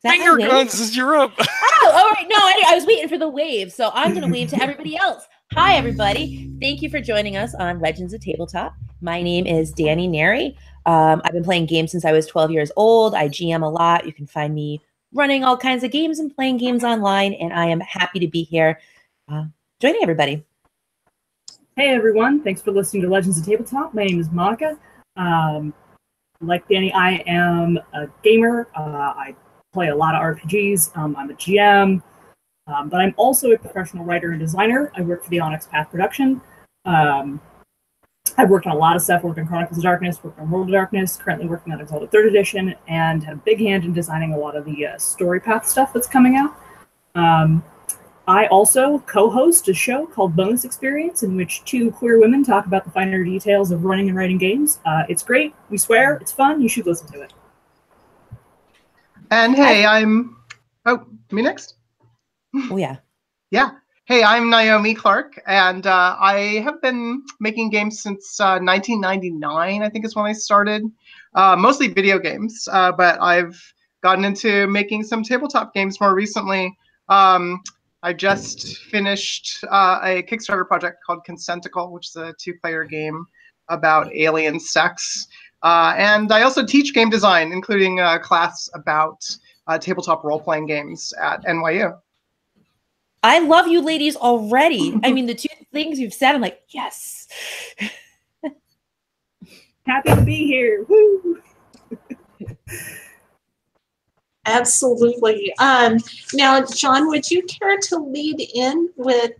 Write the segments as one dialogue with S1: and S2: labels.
S1: Finger guns is Europe.
S2: Oh, all right. No, I was waiting for the wave. So I'm going to wave to everybody else. Hi, everybody. Thank you for joining us on Legends of Tabletop. My name is Dani Neri. I've been playing games since I was 12 years old. I GM a lot. You can find me running all kinds of games and playing games online. And I am happy to be here joining everybody.
S3: Hey, everyone. Thanks for listening to Legends of Tabletop. My name is Monica. Like Dani, I am a gamer. I play a lot of RPGs. I'm a GM, but I'm also a professional writer and designer. I work for the Onyx Path Production. I've worked on a lot of stuff. Worked on Chronicles of Darkness, worked on World of Darkness, currently working on Exalted Third Edition, and had a big hand in designing a lot of the story path stuff that's coming out. I also co-host a show called Bonus Experience, in which two queer women talk about the finer details of running and writing games. It's great. We swear. It's fun. You should listen to it.
S4: And hey, me next?
S2: Oh, yeah.
S4: Yeah. Hey, I'm Naomi Clark, and I have been making games since 1999, I think is when I started. Mostly video games, but I've gotten into making some tabletop games more recently. I just finished a Kickstarter project called Consentacle, which is a 2-player game about alien sex. And I also teach game design, including a class about tabletop role-playing games at NYU.
S2: I love you ladies already. I mean, the two things you've said, I'm like, yes.
S3: Happy to be here. Woo!
S5: Absolutely. Now, John, would you care to lead in with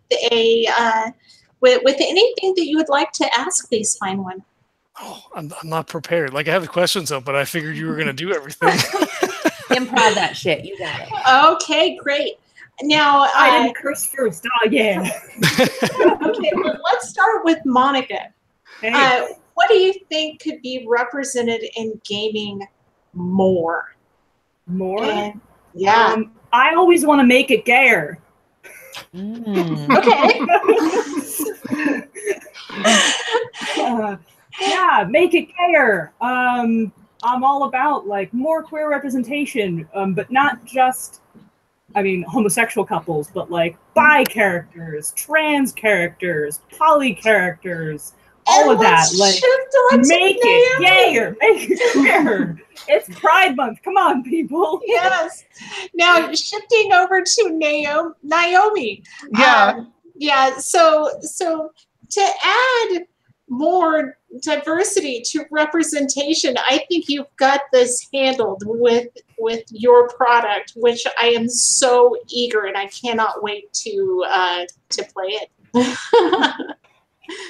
S5: with anything that you would like to ask these fine women?
S1: Oh, I'm not prepared. Like, I have the questions up, but I figured you were going to do everything.
S2: Improv that shit. You got it.
S5: Okay, great. Now,
S3: I didn't curse first. Oh, yeah.
S5: Okay, well, let's start with Monica.
S3: Hey.
S5: What do you think could be represented in gaming more?
S3: More?
S5: Yeah.
S3: I always want to make it gayer.
S5: Okay.
S3: Yeah, make it gayer. I'm all about like more queer representation, but not just, I mean, homosexual couples, but like bi characters, trans characters, poly characters, all of that. Like, make it gayer, make it gayer. It's Pride Month. Come on, people.
S5: Yes. Now, shifting over to Naomi.
S4: Yeah.
S5: Yeah. So to add more diversity to representation, I think you've got this handled with your product, which I am so eager, and I cannot wait to play it.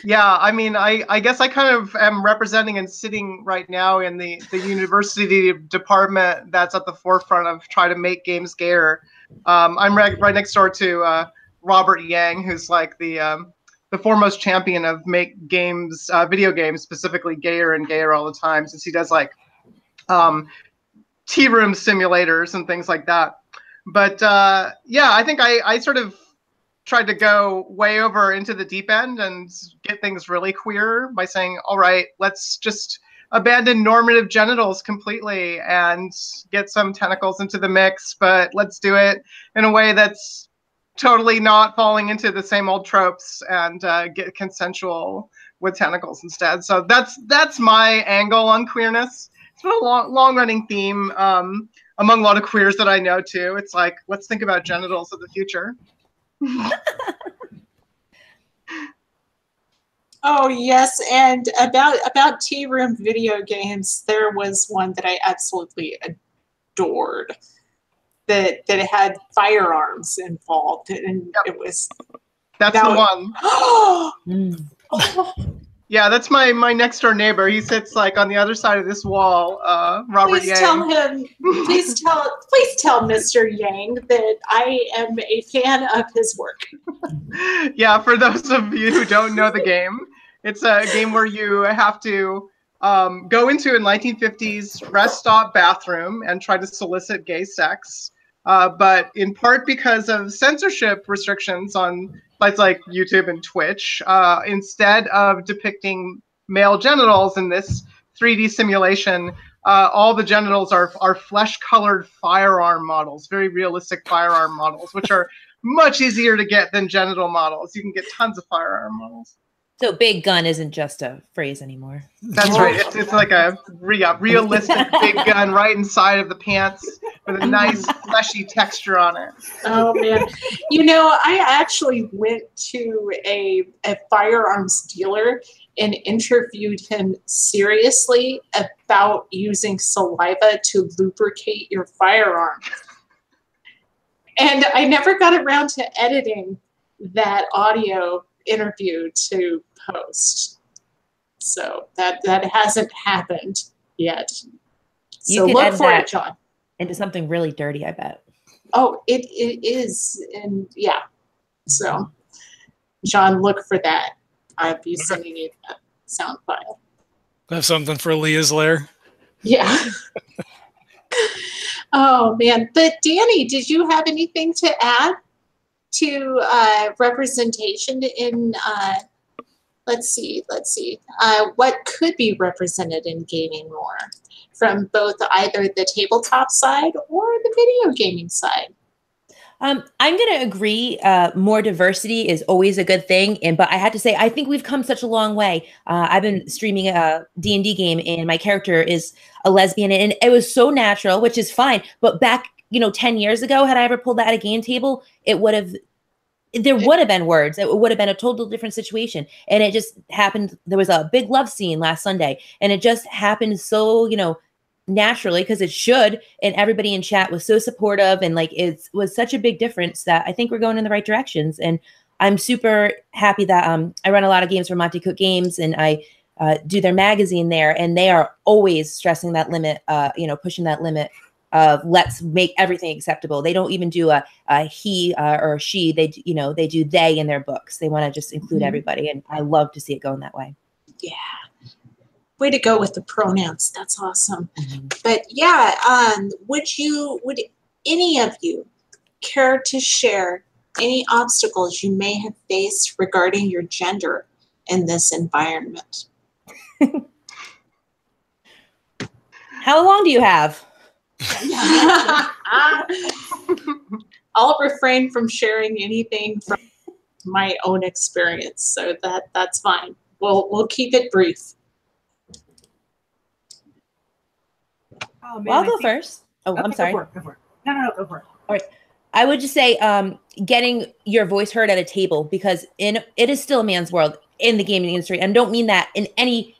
S4: Yeah, I mean, I guess I kind of am representing and sitting right now in the university department that's at the forefront of trying to make games gayer. I'm right next door to Robert Yang, who's like the foremost champion of make games, video games, specifically gayer and gayer all the time, since he does like tea room simulators and things like that. But yeah, I think I sort of tried to go way over into the deep end and get things really queer by saying, all right, let's just abandon normative genitals completely and get some tentacles into the mix, but let's do it in a way that's totally not falling into the same old tropes, and get consensual with tentacles instead. So that's my angle on queerness. It's been a long-running theme among a lot of queers that I know too. It's like, let's think about genitals of the future.
S5: Oh yes, and about tea room video games, there was one that I absolutely adored that had firearms involved, and it was
S4: that's the one. Yeah, that's my next door neighbor. He sits like on the other side of this wall. Robert
S5: Please
S4: Yang.
S5: tell him. Please tell Mr. Yang that I am a fan of his work.
S4: Yeah, for those of you who don't know the game, it's a game where you have to go into a 1950s rest stop bathroom and try to solicit gay sex. But in part because of censorship restrictions on sites like YouTube and Twitch, instead of depicting male genitals in this 3D simulation, all the genitals are flesh-colored firearm models, very realistic firearm models, which are much easier to get than genital models. You can get tons of firearm models.
S2: So big gun isn't just a phrase anymore.
S4: That's right. It's like a realistic big gun right inside of the pants with a nice fleshy texture on it.
S5: Oh man. You know, I actually went to a firearms dealer and interviewed him seriously about using saliva to lubricate your firearm. And I never got around to editing that audio interview to post. So that hasn't happened yet. So look for it, John.
S2: Into something really dirty, I bet.
S5: Oh, it is. And yeah. So John, look for that. I'll be sending you that sound file.
S1: Have something for Leah's lair.
S5: Yeah. Oh man. But Dani, did you have anything to add to representation in let's see what could be represented in gaming more from both either the tabletop side or the video gaming side?
S2: I'm going to agree. More diversity is always a good thing. But I had to say, I think we've come such a long way. I've been streaming a D&D game and my character is a lesbian and it was so natural, which is fine. But back, 10 years ago, had I ever pulled that at a game table, there would have been words. It would have been a total different situation. And it just happened. There was a big love scene last Sunday and it just happened so, naturally, because it should, and everybody in chat was so supportive and it was such a big difference that I think we're going in the right directions. And I'm super happy that I run a lot of games for Monty Cook Games and I do their magazine there, and they are always stressing that limit, pushing that limit of let's make everything acceptable. They don't even do a he or a she. They do they in their books. They want to just include everybody, and I love to see it going that way.
S5: Yeah. Way to go with the pronouns. That's awesome. But yeah, would any of you care to share any obstacles you may have faced regarding your gender in this environment?
S2: How long do you have?
S5: I'll refrain from sharing anything from my own experience, so that's fine. We'll keep it brief.
S3: Oh, man,
S2: Well, I'll go first. Oh,
S3: okay,
S2: I'm sorry.
S3: Go for it. No, go for it.
S2: All right. I would just say getting your voice heard at a table, because it is still a man's world in the gaming industry. And don't mean that in any,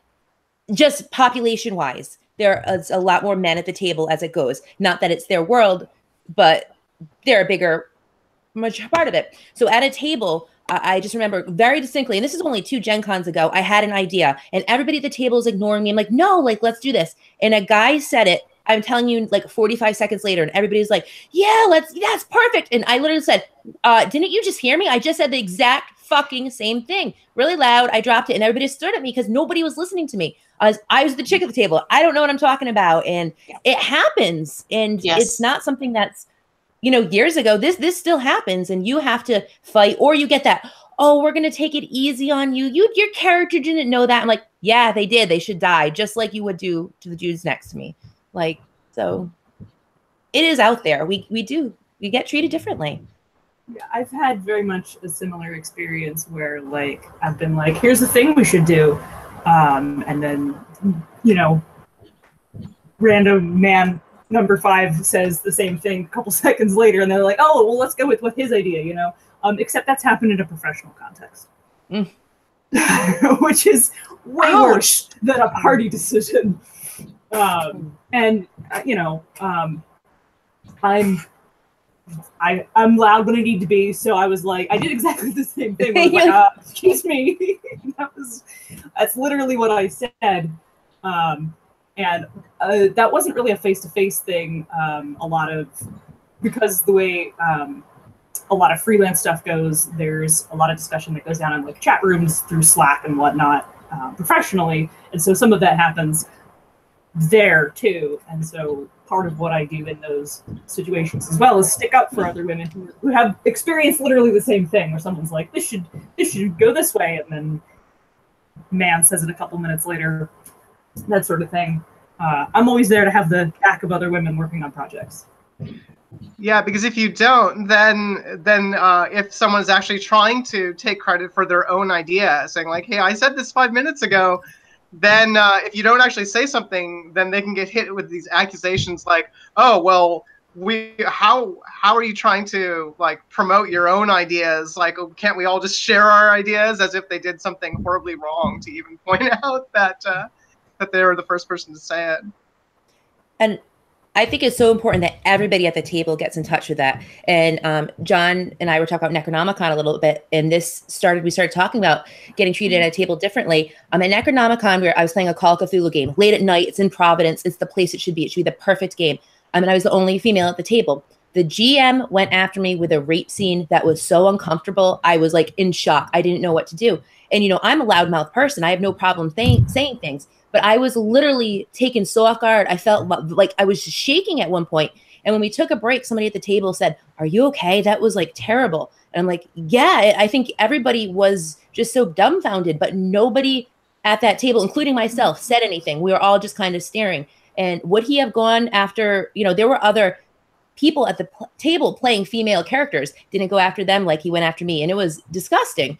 S2: just population wise, there is a lot more men at the table as it goes. Not that it's their world, but they're a much part of it. So at a table, I just remember very distinctly, and this is only 2 Gen Cons ago, I had an idea and everybody at the table is ignoring me. I'm like, no, let's do this. And a guy said it, I'm telling you, 45 seconds later, and everybody's like, yeah, that's perfect. And I literally said, didn't you just hear me? I just said the exact fucking same thing, really loud. I dropped it and everybody stared at me because nobody was listening to me. I was the chick at the table. I don't know what I'm talking about. And it happens. And it's not something that's, years ago. This still happens, and you have to fight, or you get that, oh, we're going to take it easy on you. Your character didn't know that. I'm like, yeah, they did. They should die, just like you would do to the dudes next to me. So it is out there. We get treated differently.
S3: Yeah, I've had very much a similar experience where I've been like, here's the thing we should do. And then, random man number 5 says the same thing a couple seconds later, and they're like, oh, well, let's go with his idea, except that's happened in a professional context. Which is way worse than a party decision. I'm loud when I need to be, so I was like, I did exactly the same thing. I was like, excuse me. That's literally what I said. And that wasn't really a face-to-face thing. Because the way a lot of freelance stuff goes, there's a lot of discussion that goes down in chat rooms through Slack and whatnot professionally. And so some of that happens there too. And so part of what I do in those situations as well is stick up for other women who have experienced literally the same thing, where someone's like, this should go this way, and then man says it a couple minutes later, that sort of thing. I'm always there to have the back of other women working on projects.
S4: Yeah, because if you don't, then if someone's actually trying to take credit for their own idea, saying like, "Hey, I said this 5 minutes ago," then if you don't actually say something, then they can get hit with these accusations like, "Oh, well, how are you trying to like promote your own ideas? Like, oh, can't we all just share our ideas?" As if they did something horribly wrong to even point out that they were the first person to say it.
S2: And I think it's so important that everybody at the table gets in touch with that. And John and I were talking about Necronomicon a little bit, and we started talking about getting treated at a table differently. At Necronomicon, where I was playing a Call of Cthulhu game late at night. It's in Providence. It's the place it should be. It should be the perfect game. And I was the only female at the table. The GM went after me with a rape scene that was so uncomfortable. I was like in shock. I didn't know what to do. And, I'm a loudmouth person. I have no problem saying things. But I was literally taken so off guard. I felt like I was shaking at one point. And when we took a break, somebody at the table said, "Are you okay? That was like terrible." And I'm like, yeah, I think everybody was just so dumbfounded, but nobody at that table, including myself, said anything. We were all just kind of staring. And would he have gone after, there were other people at the table playing female characters, didn't go after them like he went after me. And it was disgusting.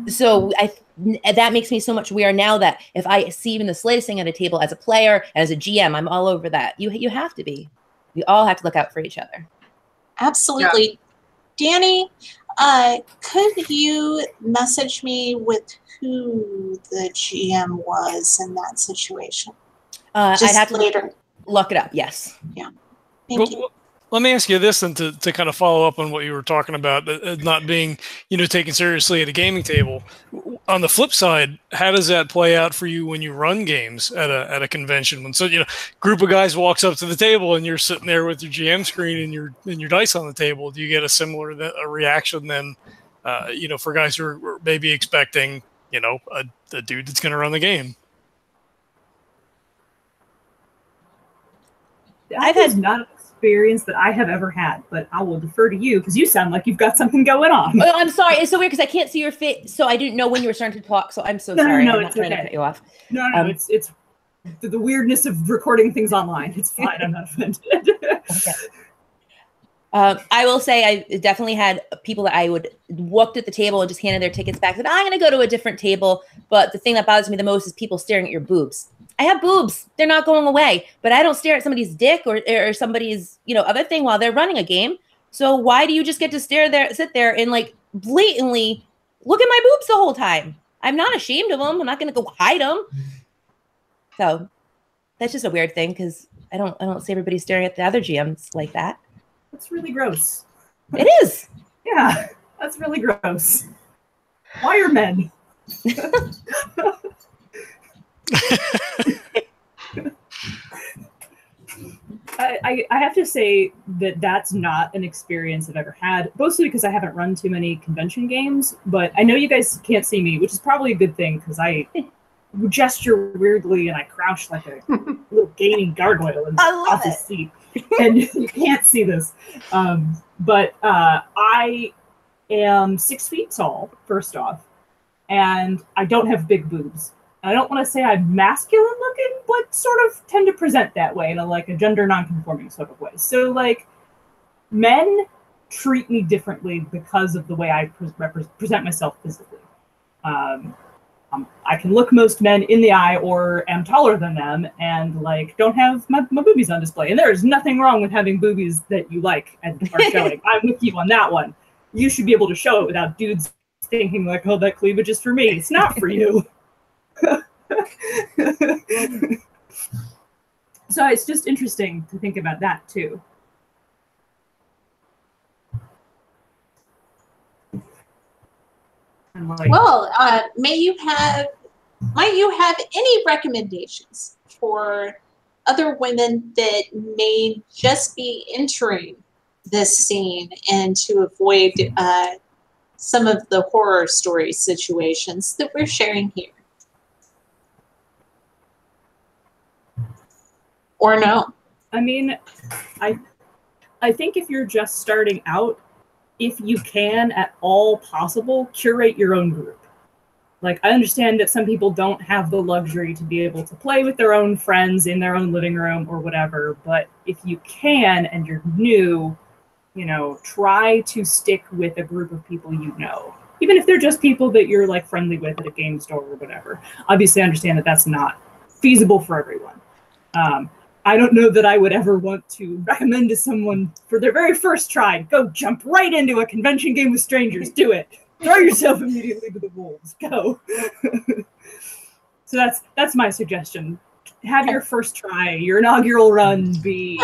S2: So that makes me so much aware now that if I see even the slightest thing at a table as a player and as a GM, I'm all over that. You have to be. We all have to look out for each other.
S5: Absolutely. Yeah. Dani, could you message me with who the GM was in that situation?
S2: I'd have to look it up. Yes.
S5: Yeah. Thank you.
S1: Let me ask you this, and to kind of follow up on what you were talking about, not being, taken seriously at a gaming table. On the flip side, how does that play out for you when you run games at a convention? When group of guys walks up to the table and you're sitting there with your GM screen and your dice on the table, do you get a similar reaction then? For guys who are maybe expecting, a dude that's going to run the game.
S3: I've had not an experience that I have ever had, but I will defer to you because you sound like you've got something going on.
S2: Oh, I'm sorry. It's so weird because I can't see your face, so I didn't know when you were starting to talk. So I'm so sorry.
S3: No,
S2: I'm not trying to cut you off.
S3: No, it's the weirdness of recording things online. It's fine. I'm not offended.
S2: Okay. I will say I definitely had people that I would walked at the table and just handed their tickets back. Said, "I'm going to go to a different table." But the thing that bothers me the most is people staring at your boobs. I have boobs. They're not going away. But I don't stare at somebody's dick or somebody's, other thing while they're running a game. So why do you just get to sit there and like blatantly look at my boobs the whole time? I'm not ashamed of them. I'm not going to go hide them. So that's just a weird thing because I don't see everybody staring at the other GMs like that.
S3: That's really gross.
S2: It is.
S3: Yeah, that's really gross. Why are men? I have to say that that's not an experience I've ever had, mostly because I haven't run too many convention games, but I know you guys can't see me, which is probably a good thing because I gesture weirdly and I crouch like a little gaming gargoyle in the office seat. And you can't see this. But I am 6 feet tall, first off, and I don't have big boobs. I don't want to say I'm masculine looking, but sort of tend to present that way in a gender non-conforming sort of way. So men treat me differently because of the way I present myself physically. I can look most men in the eye or am taller than them and don't have my boobies on display. And there's nothing wrong with having boobies that you like and are showing. I'm with you on that one. You should be able to show it without dudes thinking oh, that cleavage is for me. It's not for you. So it's just interesting to think about that too.
S5: Well, might you have any recommendations for other women that may just be entering this scene and to avoid some of the horror story situations that we're sharing here? Or no?
S3: I mean, I think if you're just starting out, if you can at all possible, curate your own group. Like, I understand that some people don't have the luxury to be able to play with their own friends in their own living room or whatever, but if you can and you're new, you know, try to stick with a group of people you know. Even if they're just people that you're like friendly with at a game store or whatever. Obviously, I understand that that's not feasible for everyone. I don't know that I would ever want to recommend to someone for their very first try, go jump right into a convention game with strangers. Do it. Throw yourself immediately to the wolves. Go. So that's my suggestion. Have your first try, your inaugural run be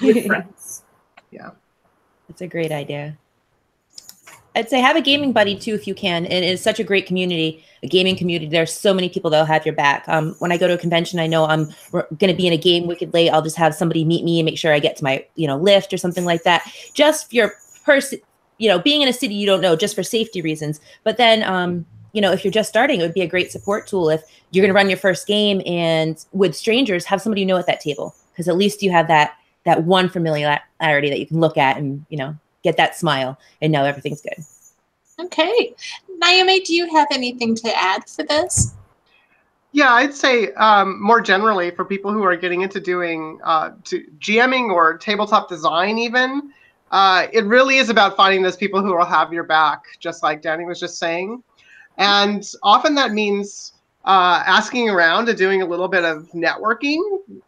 S3: with friends.
S4: Yeah.
S2: That's a great idea. I'd say have a gaming buddy too if you can. It is such a great community, a gaming community. There's so many people that'll have your back. When I go to a convention, I know I'm going to be in a game wicked late. I'll just have somebody meet me and make sure I get to my, lift or something like that. Just for your person, being in a city you don't know, just for safety reasons. But then, if you're just starting, it would be a great support tool. If you're going to run your first game and with strangers, have somebody you know at that table, because at least you have that one familiarity that you can look at and, get that smile and know everything's good.
S5: Okay. Naomi, do you have anything to add for this?
S4: Yeah, I'd say more generally for people who are getting into doing GMing or tabletop design even, it really is about finding those people who will have your back, just like Dani was just saying. And often that means asking around and doing a little bit of networking,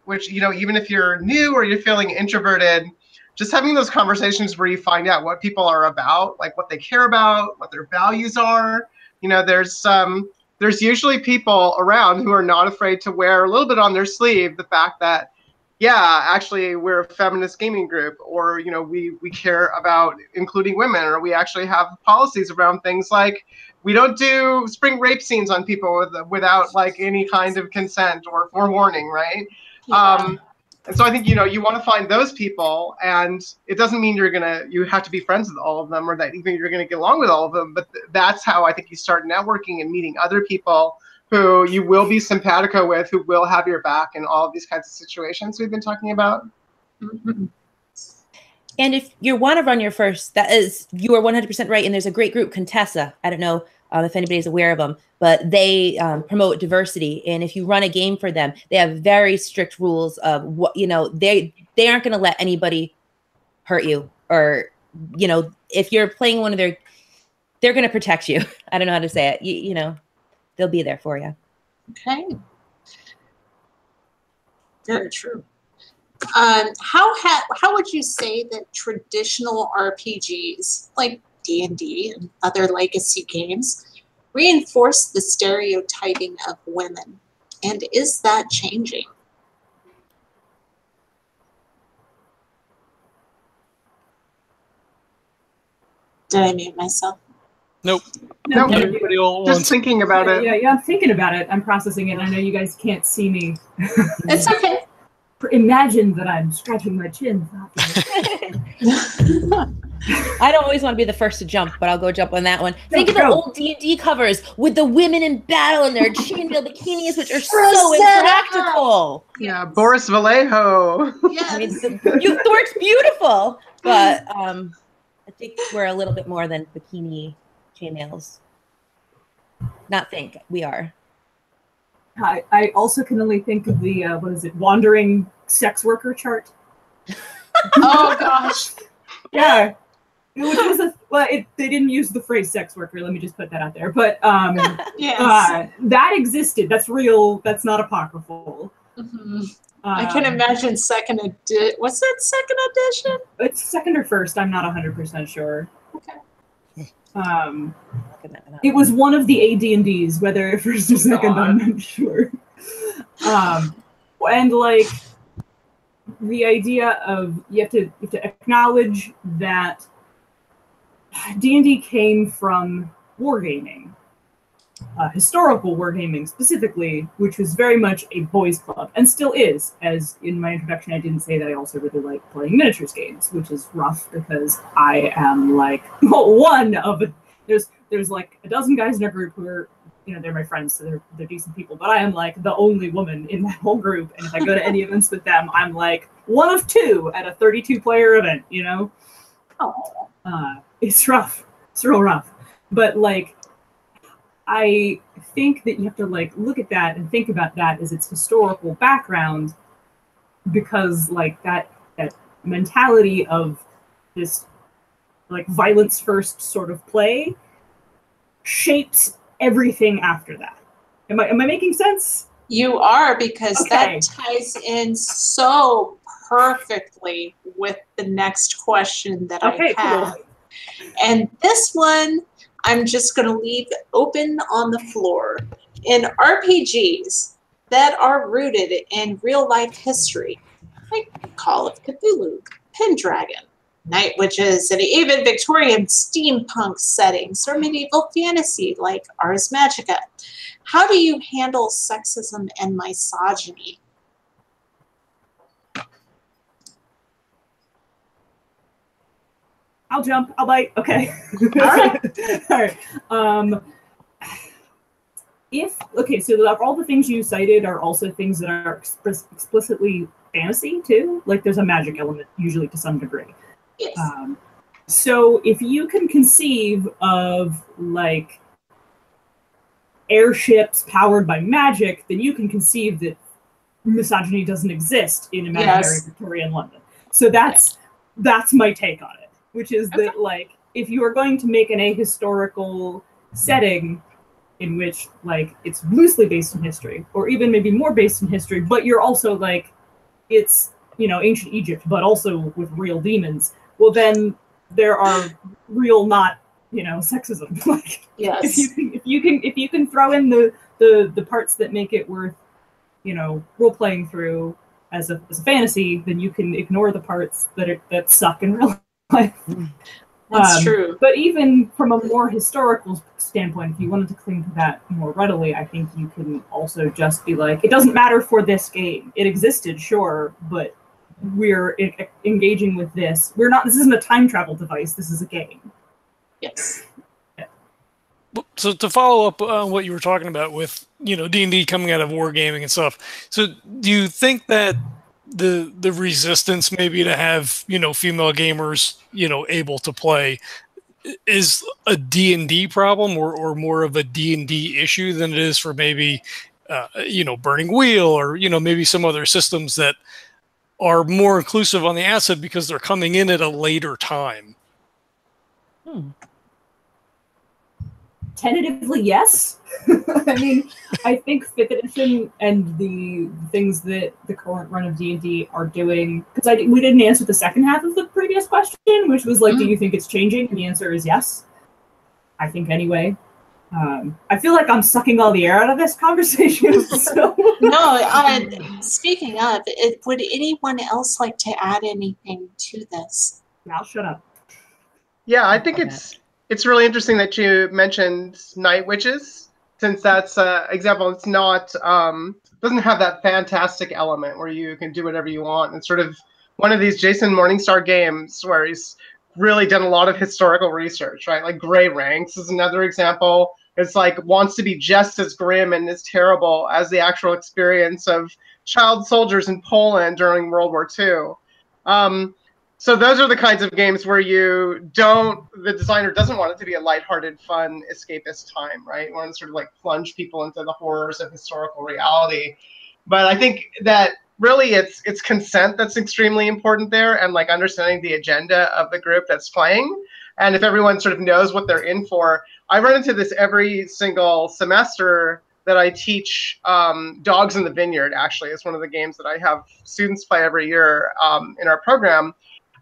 S4: which, even if you're new or you're feeling introverted, just having those conversations where you find out what people are about, like what they care about, what their values are. There's usually people around who are not afraid to wear a little bit on their sleeve the fact that, yeah, actually we're a feminist gaming group, or, we care about including women, or we actually have policies around things like we don't do spring rape scenes on people without like any kind of consent or forewarning, right?
S5: Yeah.
S4: And so I think, you want to find those people, and it doesn't mean you have to be friends with all of them or that even you're going to get along with all of them. But that's how I think you start networking and meeting other people who you will be simpatico with, who will have your back in all of these kinds of situations we've been talking about.
S5: Mm-hmm.
S2: And if you want to run your first, you are 100% right. And there's a great group, Contessa. I don't know if anybody's aware of them, but they promote diversity. And if you run a game for them, they have very strict rules of what, they aren't going to let anybody hurt you, or, if you're playing one of they're going to protect you. I don't know how to say it. They'll be there for you.
S5: Okay. Very true. How would you say that traditional RPGs like D&D and other legacy games reinforce the stereotyping of women? And is that changing? Did I mute myself?
S1: Nope.
S3: No,
S1: Everybody all
S4: just
S1: wants.
S4: thinking about it.
S3: Yeah, I'm thinking about it. I'm processing it. I know you guys can't see me.
S5: It's okay.
S3: Imagine that I'm scratching my chin.
S2: I don't always want to be the first to jump, but I'll go jump on that one. Think of the old D&D covers with the women in battle in their chainmail bikinis, which are so impractical.
S4: Yeah, Boris Vallejo.
S5: Yes.
S2: I mean, the work's beautiful, but I think we're a little bit more than bikini chainmails. We are.
S3: I also can only think of the, wandering sex worker chart.
S5: Oh, gosh.
S3: Yeah. Which was they didn't use the phrase sex worker, let me just put that out there. But
S5: Yes.
S3: that existed. That's real. That's not apocryphal.
S5: Mm-hmm. I can imagine second edition. What's that, second edition?
S3: It's second or first. I'm not 100% sure.
S5: Okay.
S3: It was one of the AD&Ds, whether first or second, I'm not sure. And like the idea of you have to acknowledge that D&D came from wargaming, historical wargaming specifically, which was very much a boys' club, and still is. As in my introduction, I didn't say that I also really like playing miniatures games, which is rough because I am like one of a. There's like a dozen guys in our group who are, they're my friends, so they're decent people, but I am like the only woman in that whole group, and if I go to any events with them, I'm like one of two at a 32-player event,
S5: Oh.
S3: It's rough. It's real rough. But like, I think that you have to like look at that and think about that as its historical background, because like that mentality of this like violence first sort of play shapes everything after that. Am I making sense?
S5: You are, because
S3: Okay.
S5: that ties in so perfectly with the next question that
S3: Okay,
S5: I have.
S3: cool.
S5: And this one, I'm just going to leave open on the floor. In RPGs that are rooted in real-life history, like Call of Cthulhu, Pendragon, Night Witches, and even Victorian steampunk settings or medieval fantasy like Ars Magica, how do you handle sexism and misogyny?
S3: I'll jump. I'll bite. Okay.
S5: All right.
S3: All right. So all the things you cited are also things that are explicitly fantasy too. Like there's a magic element usually to some degree.
S5: Yes.
S3: So if you can conceive of like airships powered by magic, then you can conceive that misogyny doesn't exist in imaginary Victorian London. So that's my take on it, which is that like if you are going to make an ahistorical setting in which like it's loosely based in history, or even maybe more based in history, but you're also like it's ancient Egypt, but also with real demons, well then there are real not sexism. Like
S5: Yes.
S3: if you can throw in the parts that make it worth role playing through as a fantasy, then you can ignore the parts that suck in real life.
S5: That's true.
S3: But even from a more historical standpoint, if you wanted to cling to that more readily, I think you can also just be like, it doesn't matter for this game. It existed, sure, but we're engaging with this. This isn't a time travel device. This is a game.
S5: Yes.
S1: So to follow up on what you were talking about with D&D coming out of wargaming and stuff, so do you think that the resistance maybe to have female gamers able to play is a D&D problem or more of a D&D issue than it is for maybe Burning Wheel or maybe some other systems that are more inclusive on the asset because they're coming in at a later time?
S3: Tentatively, yes. I mean, I think 5th edition and the things that the current run of D&D are doing, because we didn't answer the second half of the previous question, which was like, do you think it's changing? And the answer is yes. I think anyway. I feel like I'm sucking all the air out of this conversation. So.
S5: No, speaking of, would anyone else like to add anything to this?
S3: I'll shut up.
S4: Yeah, I think it's really interesting that you mentioned Night Witches, since that's an example. It's not doesn't have that fantastic element where you can do whatever you want. It's sort of one of these Jason Morningstar games where he's really done a lot of historical research, right? Like Grey Ranks is another example. It's like wants to be just as grim and as terrible as the actual experience of child soldiers in Poland during World War II. So those are the kinds of games where the designer doesn't want it to be a lighthearted, fun, escapist time, right? You want to sort of like plunge people into the horrors of historical reality. But I think that really it's consent that's extremely important there, and like understanding the agenda of the group that's playing. And if everyone sort of knows what they're in for, I run into this every single semester that I teach. Dogs in the Vineyard, actually, is one of the games that I have students play every year in our program.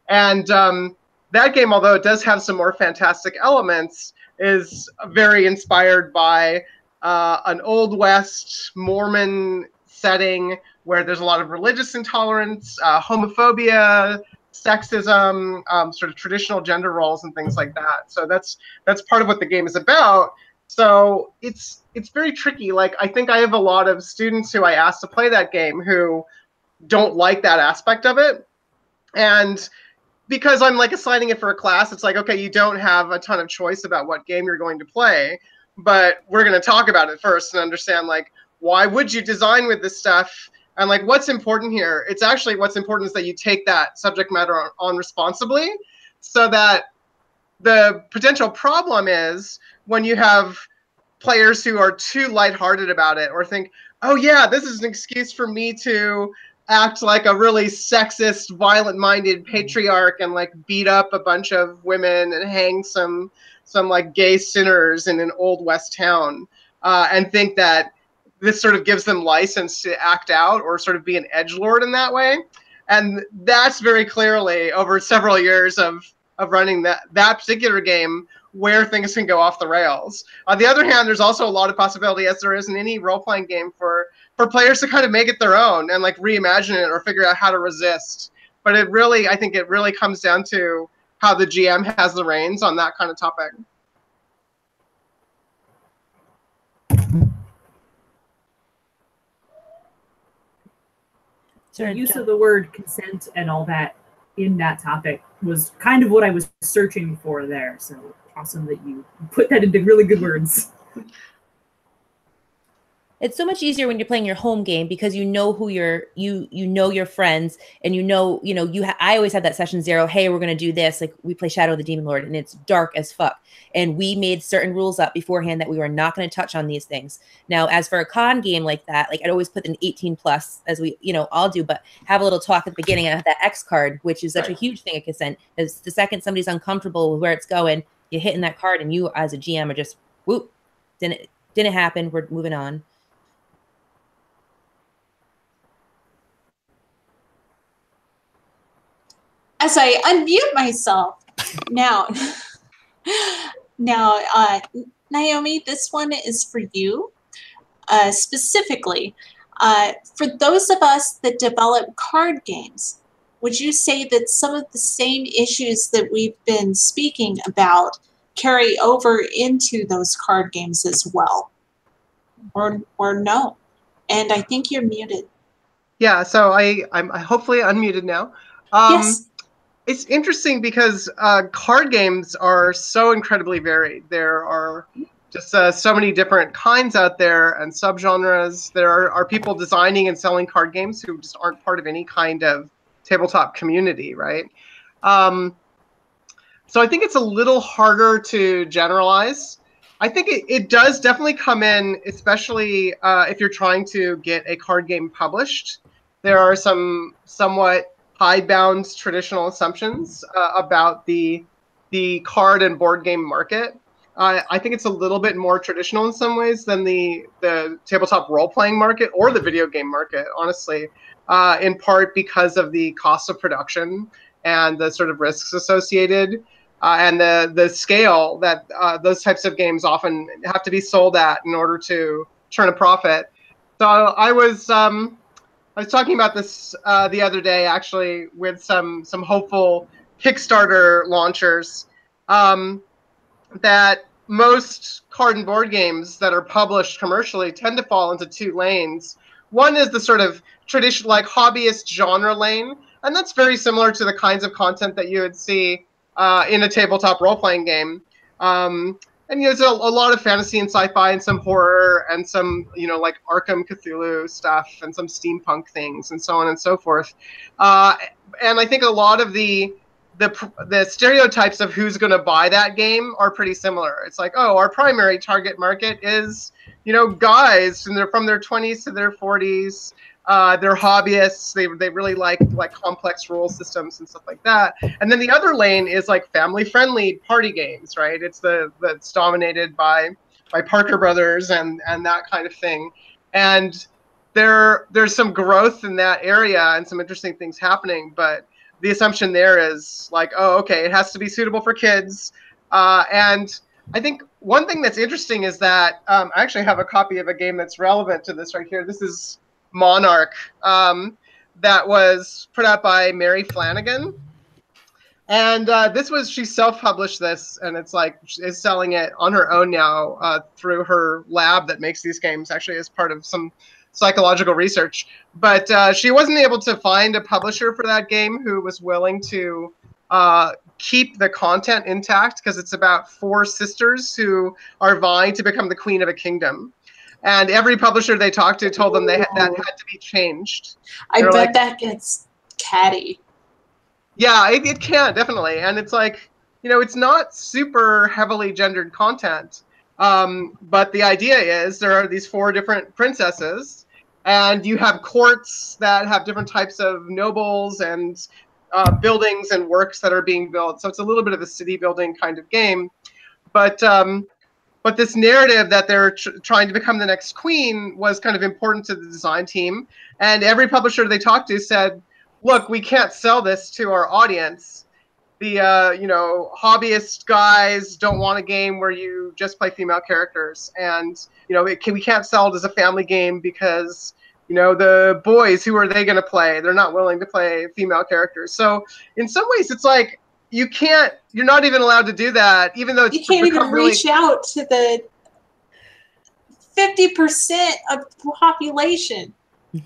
S4: And that game, although it does have some more fantastic elements, is very inspired by an Old West Mormon setting where there's a lot of religious intolerance, homophobia, sexism, sort of traditional gender roles and things like that. So that's part of what the game is about. So it's very tricky. Like I think I have a lot of students who I ask to play that game who don't like that aspect of it. And because I'm like assigning it for a class, it's like, okay, you don't have a ton of choice about what game you're going to play, but we're going to talk about it first and understand like, why would you design with this stuff? And like, what's important here? It's actually what's important is that you take that subject matter on responsibly, so that the potential problem is when you have players who are too lighthearted about it or think, oh yeah, this is an excuse for me to act like a really sexist, violent-minded patriarch and like beat up a bunch of women and hang some like gay sinners in an old West town, and think that this sort of gives them license to act out or sort of be an edgelord in that way. And that's very clearly over several years of running that particular game where things can go off the rails. On the other hand, there's also a lot of possibility, as there is in any role-playing game, for players to kind of make it their own and like reimagine it or figure out how to resist. But it really, I think it really comes down to how the GM has the reins on that kind of topic.
S3: The use of the word consent and all that in that topic was kind of what I was searching for there. So awesome that you put that into really good words.
S2: It's so much easier when you're playing your home game because you know who you know your friends, and I always had that session 0. Hey, we're gonna do this. Like we play Shadow of the Demon Lord, and it's dark as fuck, and we made certain rules up beforehand that we were not going to touch on these things. Now, as for a con game like that, like I'd always put an 18+, as we all do, but have a little talk at the beginning of that X card, which is such a huge thing at consent. Is the second somebody's uncomfortable with where it's going, you're hitting that card, and you as a GM are just whoop, didn't happen. We're moving on.
S5: As I unmute myself now, Naomi, this one is for you specifically. For those of us that develop card games, would you say that some of the same issues that we've been speaking about carry over into those card games as well, or no? And I think you're muted.
S4: Yeah, so I'm hopefully unmuted now.
S5: Yes.
S4: It's interesting because card games are so incredibly varied. There are just so many different kinds out there and subgenres. There are people designing and selling card games who just aren't part of any kind of tabletop community, right? So I think it's a little harder to generalize. I think it does definitely come in, especially if you're trying to get a card game published. There are some somewhat hidebound traditional assumptions about the card and board game market. I think it's a little bit more traditional in some ways than the tabletop role-playing market or the video game market, honestly, in part because of the cost of production and the sort of risks associated and the scale that those types of games often have to be sold at in order to turn a profit. So I was talking about this the other day, actually, with some hopeful Kickstarter launchers, that most card and board games that are published commercially tend to fall into two lanes. One is the sort of traditional, like hobbyist genre lane, and that's very similar to the kinds of content that you would see in a tabletop role-playing game. And there's a lot of fantasy and sci-fi and some horror and some, like Arkham Cthulhu stuff and some steampunk things and so on and so forth. And I think a lot of the stereotypes of who's going to buy that game are pretty similar. It's like, oh, our primary target market is, guys, and they're from their 20s to their 40s. They're hobbyists. They really like complex rule systems and stuff like that. And then the other lane is like family-friendly party games, right? It's that's dominated by Parker Brothers and that kind of thing. And there's some growth in that area and some interesting things happening. But the assumption there is like, oh, okay, it has to be suitable for kids. And I think one thing that's interesting is that I actually have a copy of a game that's relevant to this right here. This is Monarch, that was put out by Mary Flanagan, and she self-published this, and it's like is selling it on her own now through her lab that makes these games, actually as part of some psychological research. But she wasn't able to find a publisher for that game who was willing to keep the content intact, because it's about 4 sisters who are vying to become the queen of a kingdom. And every publisher they talked to told them that had to be changed.
S5: I bet that gets catty.
S4: Yeah, it can, definitely. And it's like, it's not super heavily gendered content. But the idea is there are these 4 different princesses, and you have courts that have different types of nobles and buildings and works that are being built. So it's a little bit of a city building kind of game. But this narrative that they're trying to become the next queen was kind of important to the design team. And every publisher they talked to said, look, we can't sell this to our audience. The hobbyist guys don't want a game where you just play female characters, and we can't sell it as a family game because the boys, who are they going to play? They're not willing to play female characters. So in some ways, it's like you're not even allowed to do that, even though it's
S5: you can't even reach out to the 50% of the population.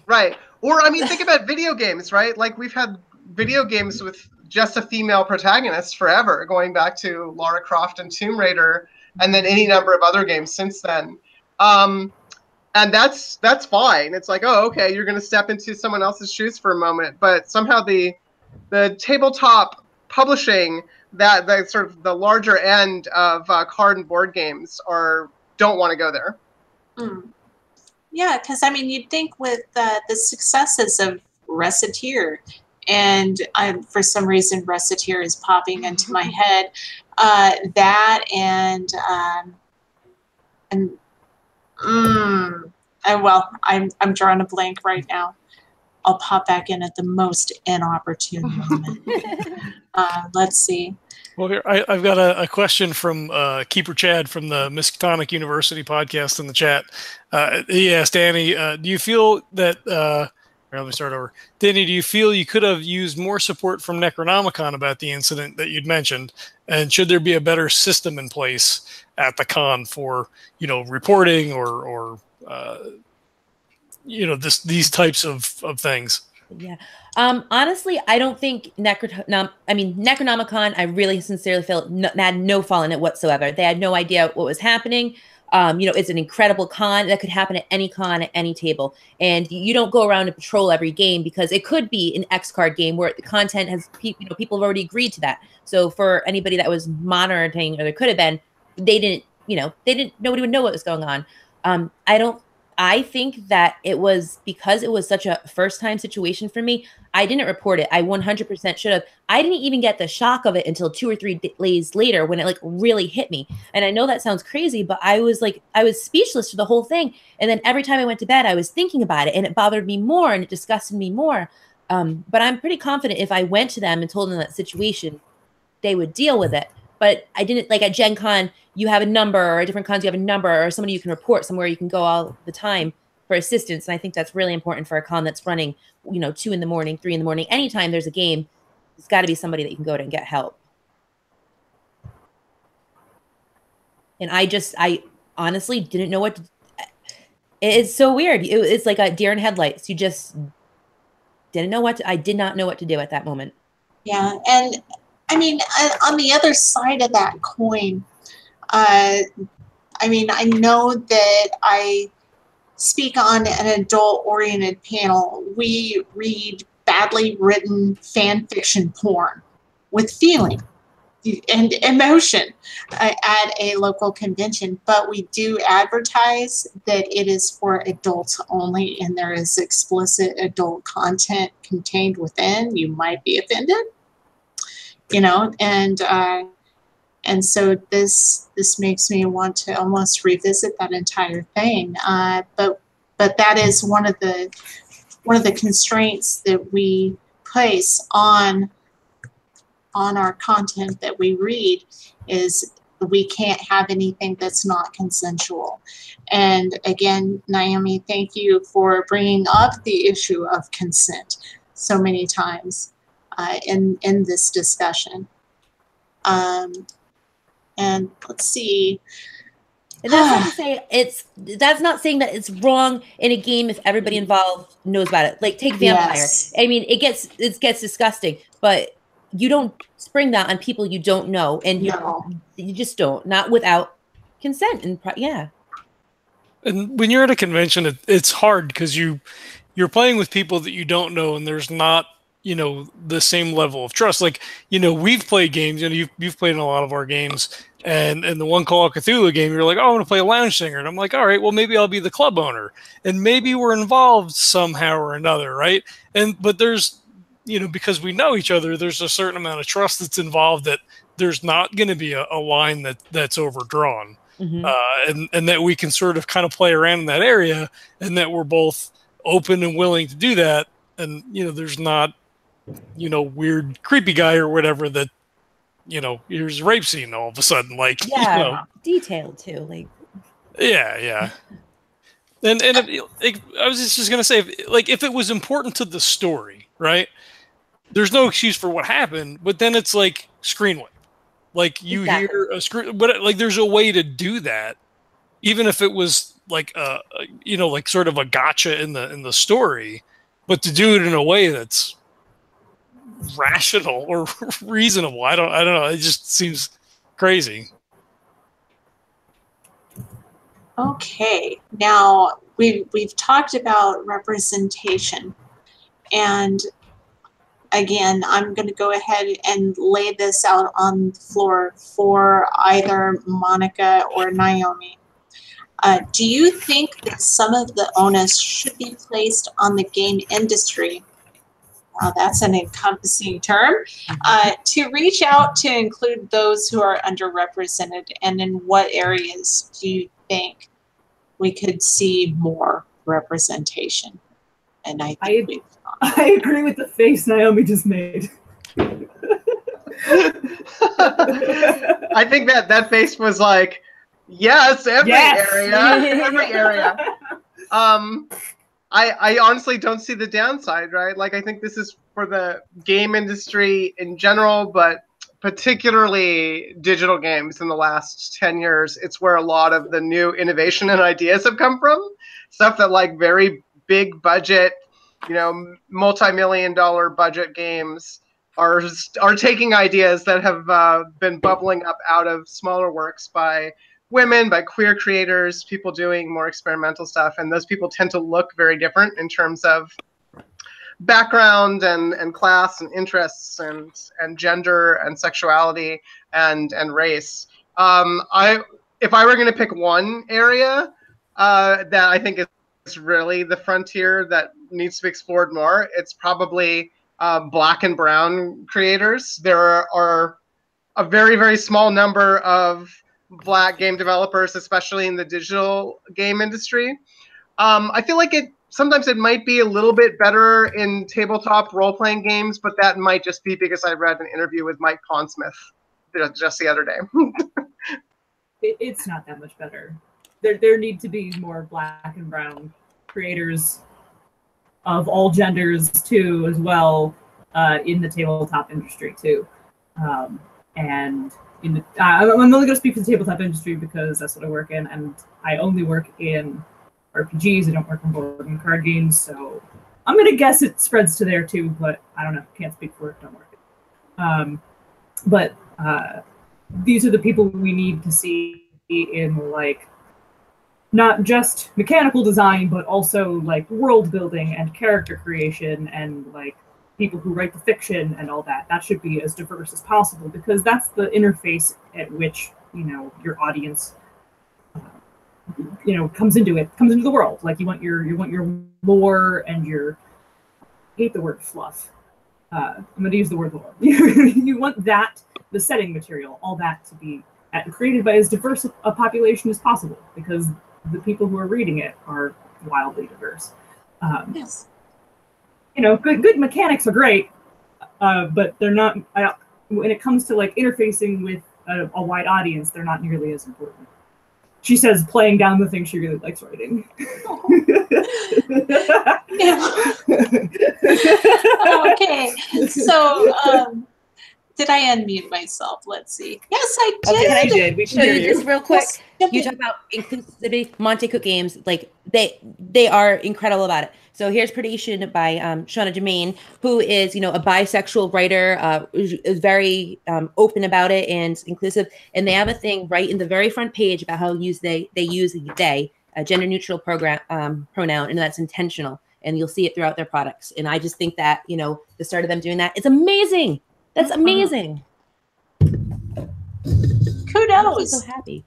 S4: Right. Or I mean, think about video games, right? Like we've had video games with just a female protagonist forever, going back to Lara Croft and Tomb Raider, and then any number of other games since then. And that's fine. It's like, oh, okay, you're going to step into someone else's shoes for a moment. But somehow the tabletop publishing, that the sort of the larger end of card and board games, don't want to go there.
S5: Mm. Yeah, because I mean, you'd think with the successes of Reciteer, and for some reason Reciteer is popping into my head, well, I'm drawing a blank right now. I'll pop back in at the most inopportune moment. Let's see.
S1: Well, here I've got a question from Keeper Chad from the Miskatonic University podcast in the chat. He asked Dani, do you feel that? Let me start over. Dani, do you feel you could have used more support from Necronomicon about the incident that you'd mentioned? And should there be a better system in place at the con for reporting or these types of things?
S2: Yeah. Honestly, I don't think Necronomicon, I really sincerely feel had no fault in it whatsoever. They had no idea what was happening. It's an incredible con that could happen at any con, at any table. And you don't go around and patrol every game, because it could be an X card game where the content has, people have already agreed to that. So for anybody that was monitoring, or there could have been, nobody would know what was going on. I think that it was because it was such a first time situation for me. I didn't report it. I 100% should have. I didn't even get the shock of it until 2 or 3 days later, when it really hit me. And I know that sounds crazy, but I was speechless to the whole thing. And then every time I went to bed, I was thinking about it, and it bothered me more and it disgusted me more. But I'm pretty confident if I went to them and told them that situation, they would deal with it. But I didn't, like at Gen Con, you have a number, or at different cons, you have a number, or somebody you can report, somewhere you can go all the time for assistance. And I think that's really important for a con that's running, 2 in the morning, 3 in the morning. Anytime there's a game, there's got to be somebody that you can go to and get help. And I honestly didn't know what to, it's so weird. It's like a deer in headlights. You just didn't know I did not know what to do at that moment.
S5: Yeah. And I mean, on the other side of that coin, I know that I speak on an adult-oriented panel. We read badly written fan fiction porn with feeling and emotion at a local convention, but we do advertise that it is for adults only, and there is explicit adult content contained within. You might be offended. And so this makes me want to almost revisit that entire thing. But that is one of the constraints that we place on our content that we read, is we can't have anything that's not consensual. And again, Naomi, thank you for bringing up the issue of consent so many times in this discussion. And let's see.
S2: And that's not to say that's not saying that it's wrong in a game if everybody involved knows about it. Like take Vampire.
S5: Yes.
S2: I mean, it gets disgusting, but you don't spring that on people you don't know, and you just don't, not without consent. And yeah.
S1: And when you're at a convention, it's hard because you're playing with people that you don't know, and there's not the same level of trust. Like we've played games. You've played in a lot of our games. And in the one Call of Cthulhu game, you're like, oh, I want to play a lounge singer. And I'm like, all right, well, maybe I'll be the club owner. And maybe we're involved somehow or another, right? But there's, because we know each other, there's a certain amount of trust that's involved that there's not going to be a line that's overdrawn. Mm-hmm. And that we can sort of kind of play around in that area, and that we're both open and willing to do that. And, there's not, weird, creepy guy or whatever that, here's a rape scene all of a sudden, like,
S2: detailed too, like,
S1: yeah. And I was just gonna say, if it was important to the story, right? There's no excuse for what happened, but then it's like screen wipe. Like you hear a screen, but like there's a way to do that, even if it was like like sort of a gotcha in the story, but to do it in a way that's rational or reasonable. I don't know. It just seems crazy.
S5: Okay, now we've talked about representation, and again, I'm going to go ahead and lay this out on the floor for either Monica or Naomi. Do you think that some of the onus should be placed on the game industry? That's an encompassing term, to reach out to include those who are underrepresented, and in what areas do you think we could see more representation? And I
S3: agree with the face Naomi just made.
S4: I think that face was like, yes, every area. I honestly don't see the downside, right? Like, I think this is for the game industry in general, but particularly digital games in the last 10 years. It's where a lot of the new innovation and ideas have come from. Stuff that, like, very big budget, multi-million-dollar budget games are taking ideas that have been bubbling up out of smaller works by women, by queer creators, people doing more experimental stuff, and those people tend to look very different in terms of background and class and interests and gender and sexuality and race. If I were going to pick one area that I think is really the frontier that needs to be explored more, it's probably Black and brown creators. There are a very, very small number of Black game developers, especially in the digital game industry. I feel like sometimes it might be a little bit better in tabletop role-playing games, but that might just be because I read an interview with Mike Pondsmith just the other day.
S3: It's not that much better. There need to be more Black and brown creators of all genders too, as well, in the tabletop industry too. And I'm only going to speak for the tabletop industry because that's what I work in, and I only work in RPGs. I don't work on board and card games, so I'm going to guess it spreads to there too, but I don't know. Can't speak for it. Don't work it. But these are the people we need to see in, like, not just mechanical design, but also like world building and character creation and like people who write the fiction and all that. That should be as diverse as possible, because that's the interface at which, your audience, comes into the world. Like you want your lore and your, I hate the word fluff. I'm going to use the word lore. You want that, the setting material, all that to be created by as diverse a population as possible, because the people who are reading it are wildly diverse.
S5: Yes.
S3: Good mechanics are great, but they're not. When it comes to like interfacing with a wide audience, they're not nearly as important. She says, playing down the thing she really likes writing.
S5: Okay, so did I unmute myself? Let's see. Yes, I did.
S2: Okay,
S3: you did. We can hear you.
S2: Just real quick. You talk about inclusivity. Monte Cook Games, like they are incredible about it. So here's Predation by Shauna Germain, who is, a bisexual writer, is very open about it and inclusive. And they have a thing right in the very front page about how they use they, a gender neutral pronoun, and that's intentional. And you'll see it throughout their products. And I just think that, the start of them doing that, it's amazing. That's amazing.
S5: Kudos
S2: Makes me
S5: knows?
S2: so happy.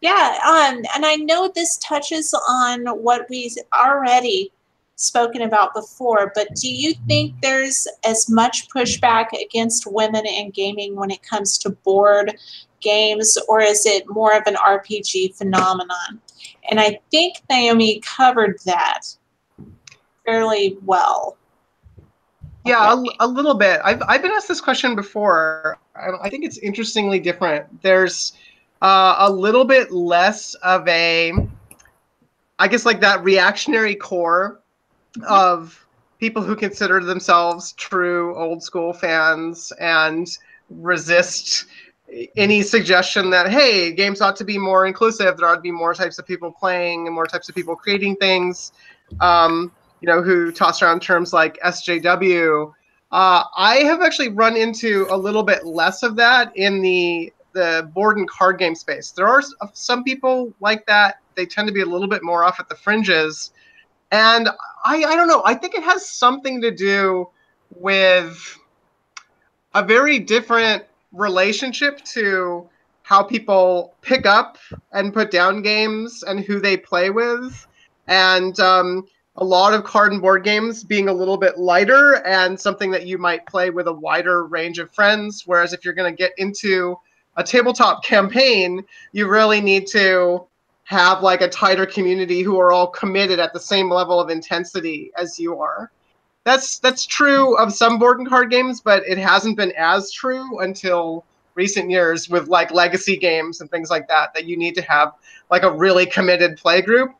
S5: Yeah, and I know this touches on what we've already spoken about before, but do you think there's as much pushback against women in gaming when it comes to board games, or is it more of an RPG phenomenon? And I think Naomi covered that fairly well.
S4: Yeah, a little bit. I've been asked this question before. I think it's interestingly different. There's a little bit less of a, I guess, like that reactionary core of people who consider themselves true old school fans and resist any suggestion that, hey, games ought to be more inclusive. There ought to be more types of people playing and more types of people creating things. You know, who toss around terms like SJW. I have actually run into a little bit less of that in the board and card game space. There are some people like that. They tend to be a little bit more off at the fringes. And I don't know. I think it has something to do with a very different relationship to how people pick up and put down games and who they play with. And a lot of card and board games being a little bit lighter and something that you might play with a wider range of friends. Whereas if you're going to get into a tabletop campaign, you really need to have like a tighter community who are all committed at the same level of intensity as you are. That's true of some board and card games, but it hasn't been as true until recent years with like legacy games and things like that, that you need to have like a really committed play group.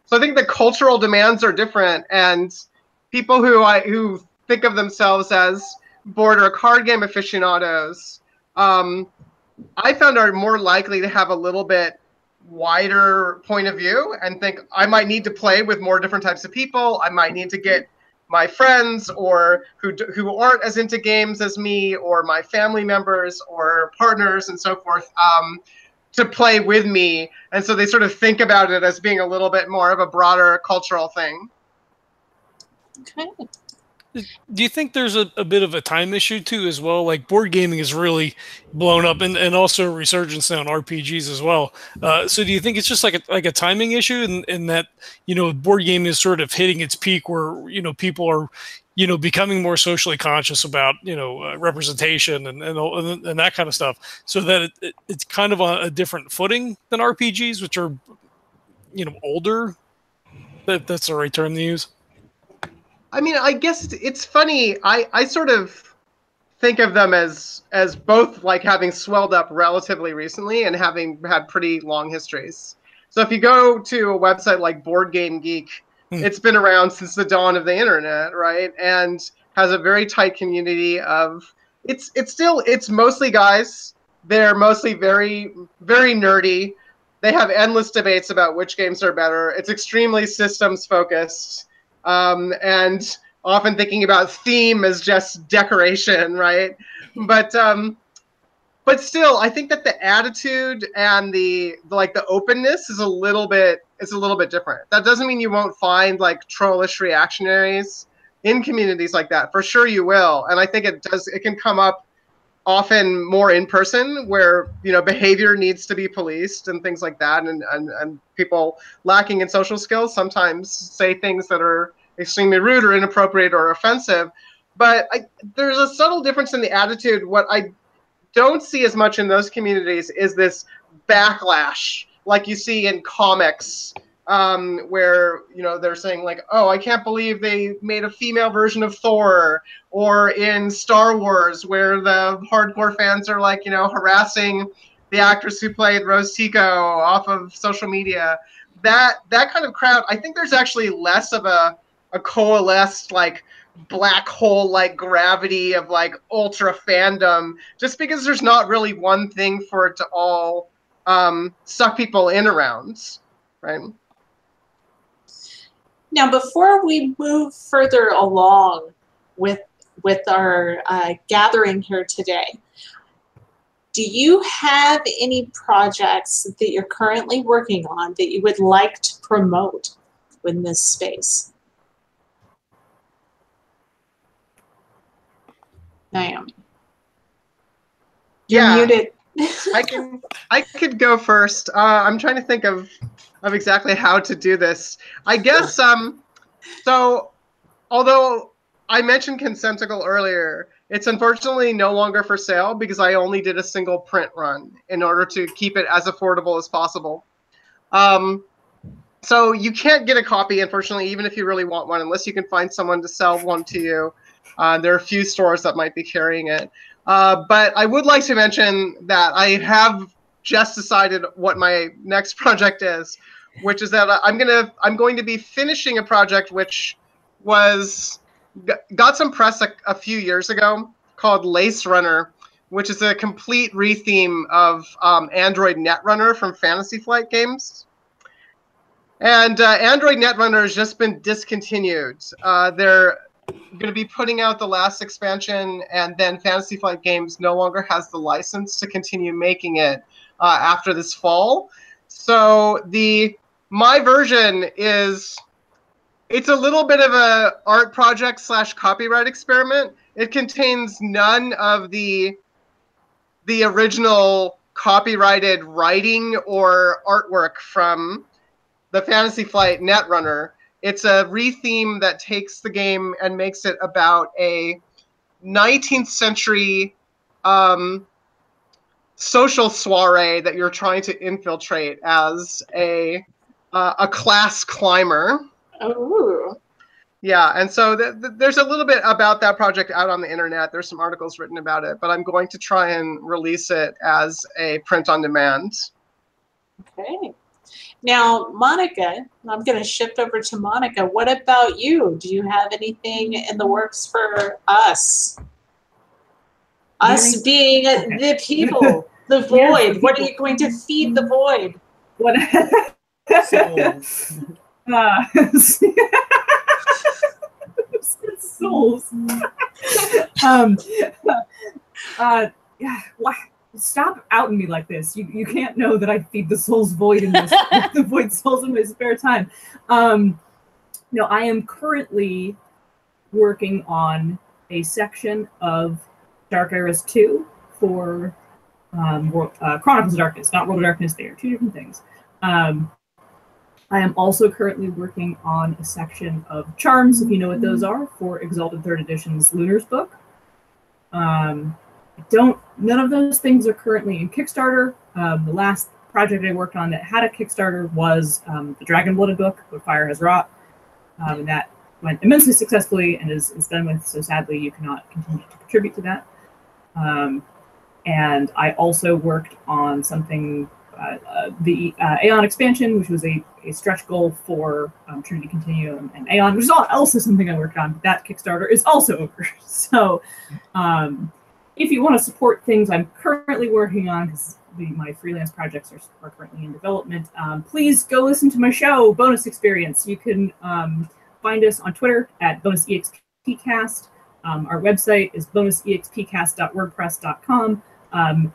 S4: So I think the cultural demands are different, and people who think of themselves as board or card game aficionados, I found are more likely to have a little bit wider point of view and think I might need to play with more different types of people. I might need to get my friends or who aren't as into games as me, or my family members or partners and so forth, to play with me. And so they sort of think about it as being a little bit more of a broader cultural thing.
S5: Okay.
S1: Do you think there's a bit of a time issue too as well? Like board gaming is really blown up, and also a resurgence now in RPGs as well. So do you think it's just like a timing issue in that, you know, board gaming is sort of hitting its peak where, you know, people are, you know, becoming more socially conscious about, you know, representation and that kind of stuff, so that it's kind of on a different footing than RPGs, which are, you know, older. That's the right term to use.
S4: I mean, I guess it's funny. I sort of think of them as both like having swelled up relatively recently and having had pretty long histories. So if you go to a website like Board Game Geek, it's been around since the dawn of the internet, right? And has a very tight community of it's mostly guys. They're mostly very, very nerdy. They have endless debates about which games are better. It's extremely systems focused. And often thinking about theme as just decoration, right? But still, I think that the attitude and the openness is a little bit different. That doesn't mean you won't find like trollish reactionaries in communities like that. For sure you will. And I think it can come up often more in person, where, you know, behavior needs to be policed and things like that, and people lacking in social skills sometimes say things that are extremely rude or inappropriate or offensive. But there's a subtle difference in the attitude. What I don't see as much in those communities is this backlash like you see in comics, where, you know, they're saying like, oh, I can't believe they made a female version of Thor, or in Star Wars where the hardcore fans are like, you know, harassing the actress who played Rose Tico off of social media. That kind of crowd, I think there's actually less of a coalesced like black hole like gravity of like ultra fandom, just because there's not really one thing for it to all suck people in around, right?
S5: Now, before we move further along with our gathering here today, do you have any projects that you're currently working on that you would like to promote in this space? Naomi. You're muted.
S4: I could go first. I'm trying to think of exactly how to do this. I guess so although I mentioned Consentacle earlier, it's unfortunately no longer for sale because I only did a single print run in order to keep it as affordable as possible. So you can't get a copy, unfortunately, even if you really want one, unless you can find someone to sell one to you. There are a few stores that might be carrying it. But I would like to mention that I have just decided what my next project is, which is that I'm going to be finishing a project which got some press a few years ago called Lace Runner, which is a complete retheme of Android Netrunner from Fantasy Flight games. And Android Netrunner has just been discontinued. They're going to be putting out the last expansion, and then Fantasy Flight Games no longer has the license to continue making it after this fall. So my version is, it's a little bit of a art project / copyright experiment. It contains none of the original copyrighted writing or artwork from the Fantasy Flight Netrunner. It's a retheme that takes the game and makes it about a 19th century social soiree that you're trying to infiltrate as a class climber.
S5: Oh.
S4: Yeah, and so there's a little bit about that project out on the internet. There's some articles written about it, but I'm going to try and release it as a print on demand.
S5: Okay. Now, Monica, I'm going to shift over to Monica. What about you? Do you have anything in the works for us? Us being the people, the void. What are you going to feed the void?
S3: What? Souls. Yeah. Stop outing me like this. You can't know that I feed the soul's void in this, the void souls in my spare time. No, I am currently working on a section of Dark Iris 2 for Chronicles of Darkness, not World of Darkness. They are two different things. I am also currently working on a section of Charms, if you know what those are, for Exalted Third Edition's Lunar's book. None of those things are currently in Kickstarter. The last project I worked on that had a Kickstarter was the Dragon Blooded book, What Fire Has Wrought. And that went immensely successfully and is done with, so sadly you cannot continue to contribute to that. And I also worked on something, the Aeon expansion, which was a stretch goal for Trinity Continuum and Aeon, which is also something I worked on, but that Kickstarter is also over. So if you want to support things I'm currently working on, because my freelance projects are currently in development, please go listen to my show, Bonus Experience. You can find us on Twitter at bonusexpcast. Our website is bonusexpcast.wordpress.com.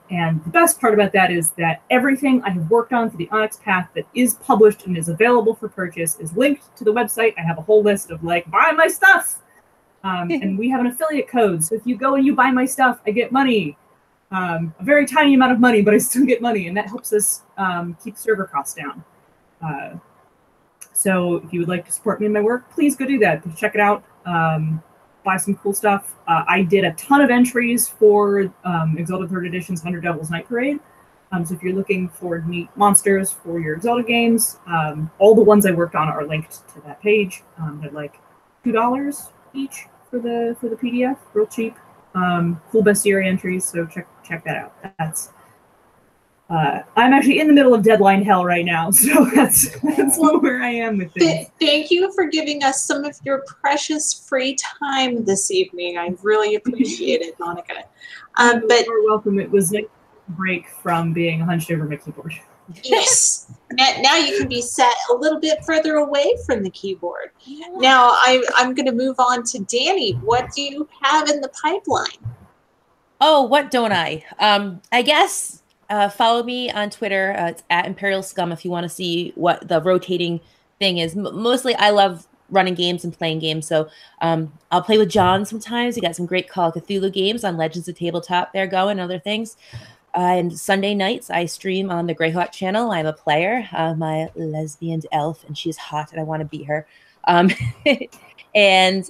S3: And the best part about that is that everything I have worked on for the Onyx Path that is published and is available for purchase is linked to the website. I have a whole list of buy my stuff. And we have an affiliate code. So if you go and you buy my stuff, I get money. A very tiny amount of money, but I still get money. And that helps us keep server costs down. So if you would like to support me in my work, please go do that. Please check it out. Buy some cool stuff. I did a ton of entries for Exalted Third Edition's 100 Devils Night Parade. So if you're looking for neat monsters for your Exalted games, all the ones I worked on are linked to that page. They're like $2 each for the PDF, real cheap. Cool bestiary entries, so check that out. That's I'm actually in the middle of deadline hell right now, so that's where I am with things.
S5: Thank you for giving us some of your precious free time this evening. I really appreciate it, Monica. But
S3: you're welcome. It was a break from being hunched over my keyboard.
S5: Yes. Now you can be set a little bit further away from the keyboard. Now I'm going to move on to Dani. What do you have in the pipeline?
S2: Oh, what don't I? I guess follow me on Twitter. It's at Imperial Scum if you want to see what the rotating thing is. Mostly I love running games and playing games. So I'll play with John sometimes. We got some great Call of Cthulhu games on Legends of Tabletop. They're going, other things. And Sunday nights, I stream on the Greyhawk channel. I'm a player, my lesbian elf, and she's hot, and I want to beat her. And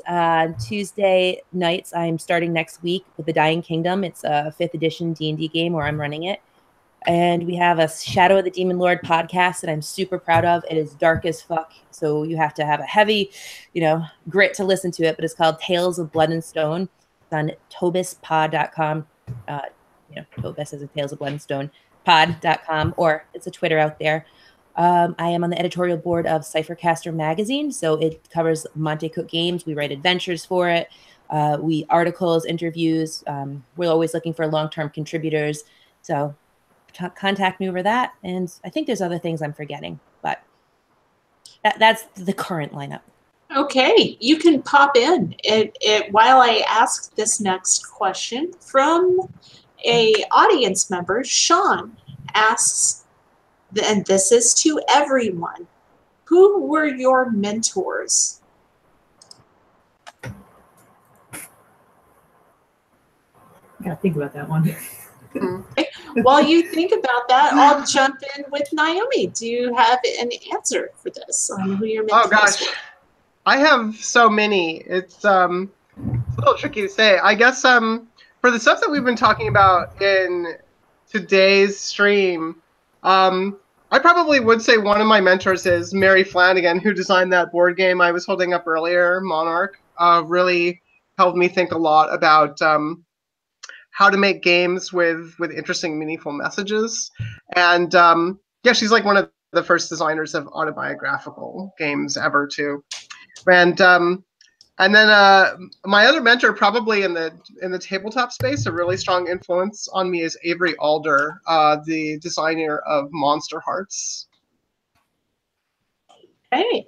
S2: Tuesday nights, I'm starting next week with the Dying Kingdom. It's a 5th edition D&D game where I'm running it. And we have a Shadow of the Demon Lord podcast that I'm super proud of. It is dark as fuck, so you have to have a heavy, grit to listen to it. But it's called Tales of Blood and Stone. It's on tobuspod.com. Tobus as a Tales of Blood and Stone pod.com, or it's a Twitter out there. I am on the editorial board of Cyphercaster magazine, so it covers Monte Cook games. We write adventures for it. We articles, interviews. We're always looking for long-term contributors. So contact me over that. And I think there's other things I'm forgetting, but that's the current lineup.
S5: Okay, you can pop in while I ask this next question from a audience member. Sean asks, and this is to everyone, who were your mentors?
S3: I gotta think about that one.
S5: While you think about that, I'll jump in with Naomi. Do you have an answer for this on who your mentors
S4: Oh gosh,
S5: were?
S4: I have so many. It's a little tricky to say. I guess for the stuff that we've been talking about in today's stream, I probably would say one of my mentors is Mary Flanagan, who designed that board game I was holding up earlier, Monarch. Really helped me think a lot about how to make games with interesting, meaningful messages. And yeah, she's like one of the first designers of autobiographical games ever too. And then my other mentor, probably in the tabletop space, a really strong influence on me is Avery Alder, the designer of Monster Hearts.
S5: Okay.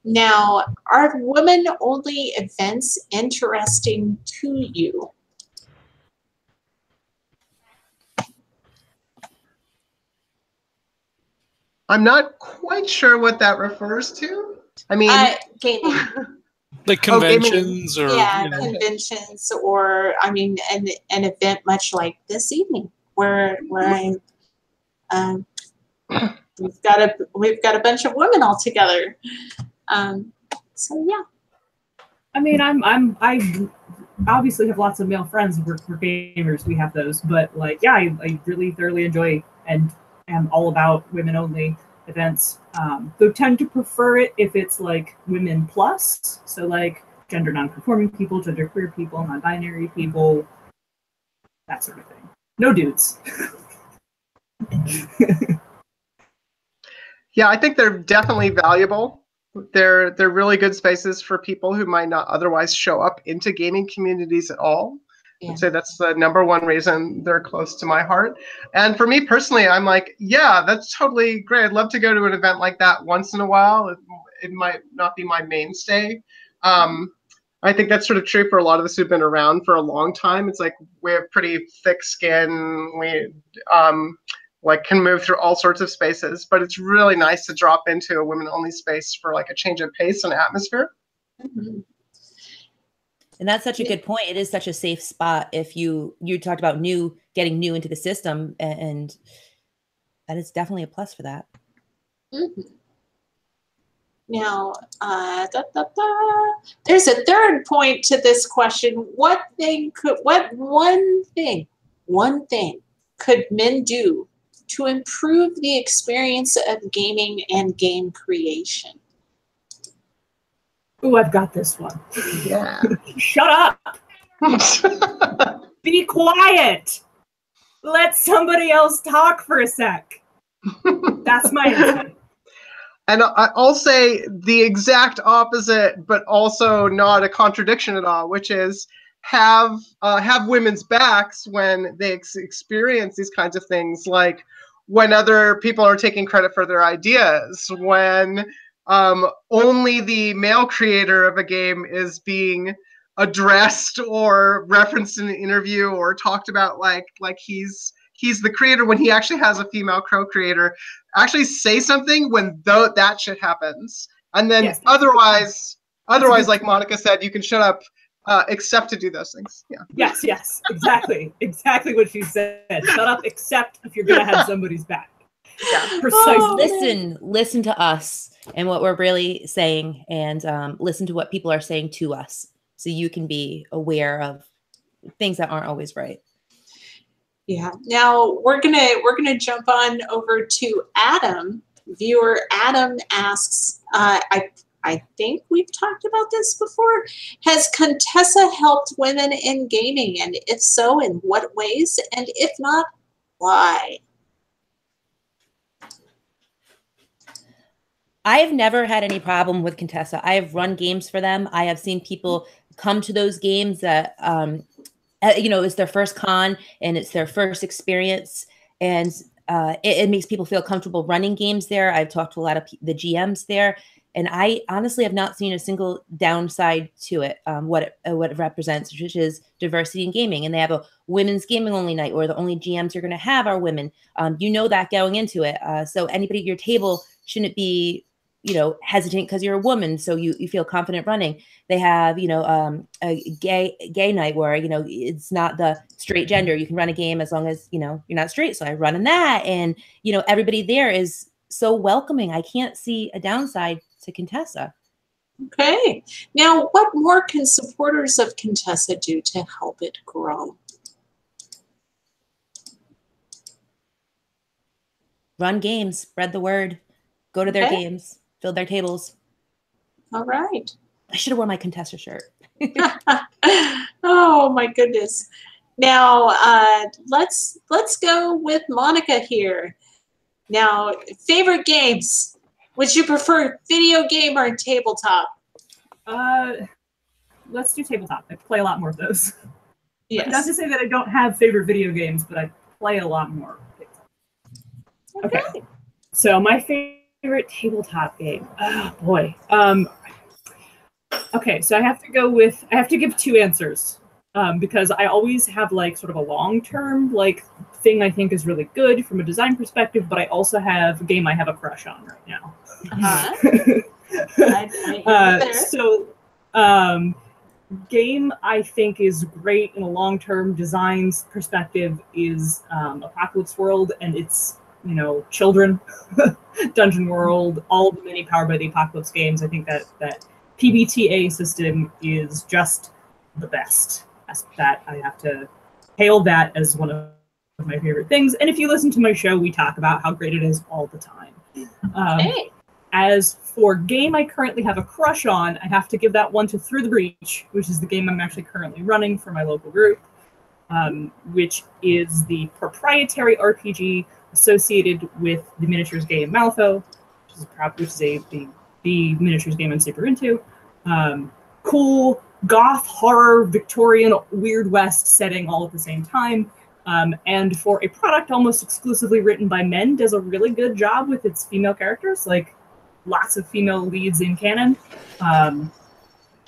S5: Now, are women-only events interesting to you?
S4: I'm not quite sure what that refers to. I mean,
S5: gaming.
S1: Like conventions or
S5: conventions, or I mean, an event much like this evening, where we've got a bunch of women all together. So yeah.
S3: I mean, I obviously have lots of male friends. We're gamers. We have those, but like, yeah, I really thoroughly enjoy and am all about women-only events. Though tend to prefer it if it's like women plus, so like gender non-conforming people, gender queer people, non-binary people, that sort of thing. No dudes.
S4: Yeah, I think they're definitely valuable. They're really good spaces for people who might not otherwise show up into gaming communities at all. Yeah. I'd say that's the #1 reason they're close to my heart. And for me personally, I'm like, yeah, that's totally great. I'd love to go to an event like that once in a while. It might not be my mainstay. I think that's sort of true for a lot of us who've been around for a long time. It's like we have pretty thick skin. We like can move through all sorts of spaces, but it's really nice to drop into a women-only space for like a change of pace and atmosphere.
S2: Mm-hmm. And that's such a good point. It is such a safe spot. If you talked about getting new into the system, and that is definitely a plus for that.
S5: Mm-hmm. Now, there's a third point to this question. What one thing could men do to improve the experience of gaming and game creation?
S3: Ooh, I've got this one.
S4: Yeah.
S3: Shut up. Be quiet. Let somebody else talk for a sec. That's my answer.
S4: And I'll say the exact opposite, but also not a contradiction at all, which is have women's backs when they experience these kinds of things, like when other people are taking credit for their ideas, when only the male creator of a game is being addressed or referenced in an interview or talked about like he's the creator when he actually has a female co-creator. Actually say something when that shit happens. And then yes, otherwise, like Monica said, you can shut up except to do those things. Yeah.
S3: Yes, exactly what she said. Shut up, except if you're gonna have somebody's back.
S4: Yeah,
S3: precisely.
S2: Listen to us and what we're really saying, and listen to what people are saying to us, so you can be aware of things that aren't always right.
S5: Yeah. Now we're gonna jump on over to Adam. Viewer Adam asks, I think we've talked about this before. Has Contessa helped women in gaming, and if so, in what ways? And if not, why?
S2: I have never had any problem with Contessa. I have run games for them. I have seen people come to those games that, it's their first con and it's their first experience. And it makes people feel comfortable running games there. I've talked to a lot of the GMs there. And I honestly have not seen a single downside to it, what it represents, which is diversity in gaming. And they have a women's gaming only night, or the only GMs you're going to have are women. That going into it. So anybody at your table shouldn't be hesitant because you're a woman, so you feel confident running. They have, a gay night where, it's not the straight gender. You can run a game as long as, you're not straight. So I run in that. And, everybody there is so welcoming. I can't see a downside to Contessa.
S5: Okay. Now, what more can supporters of Contessa do to help it grow?
S2: Run games, spread the word, go to their games. Fill their tables.
S5: All right.
S2: I should have worn my Contessa shirt.
S5: Oh my goodness. Now let's go with Monica here. Now, favorite games. Would you prefer video game or tabletop?
S3: Let's do tabletop. I play a lot more of those.
S5: Yes.
S3: Not to say that I don't have favorite video games, but I play a lot more. Okay. So my favorite tabletop game. Oh boy. Okay, so I have to give two answers. Because I always have like sort of a long-term thing I think is really good from a design perspective, but I also have a game I have a crush on right now. Game I think is great in a long-term designs perspective is Apocalypse World, and it's children, Dungeon World, all of the many Powered by the Apocalypse games. I think that PBTA system is just the best. That I have to hail that as one of my favorite things. And if you listen to my show, we talk about how great it is all the time. As for game I currently have a crush on, I have to give that one to Through the Breach, which is the game I'm actually currently running for my local group, which is the proprietary RPG associated with the miniatures game Malifaux, which is the miniatures game I'm super into. Cool goth, horror, Victorian, Weird West setting all at the same time. And for a product almost exclusively written by men, does a really good job with its female characters, lots of female leads in canon.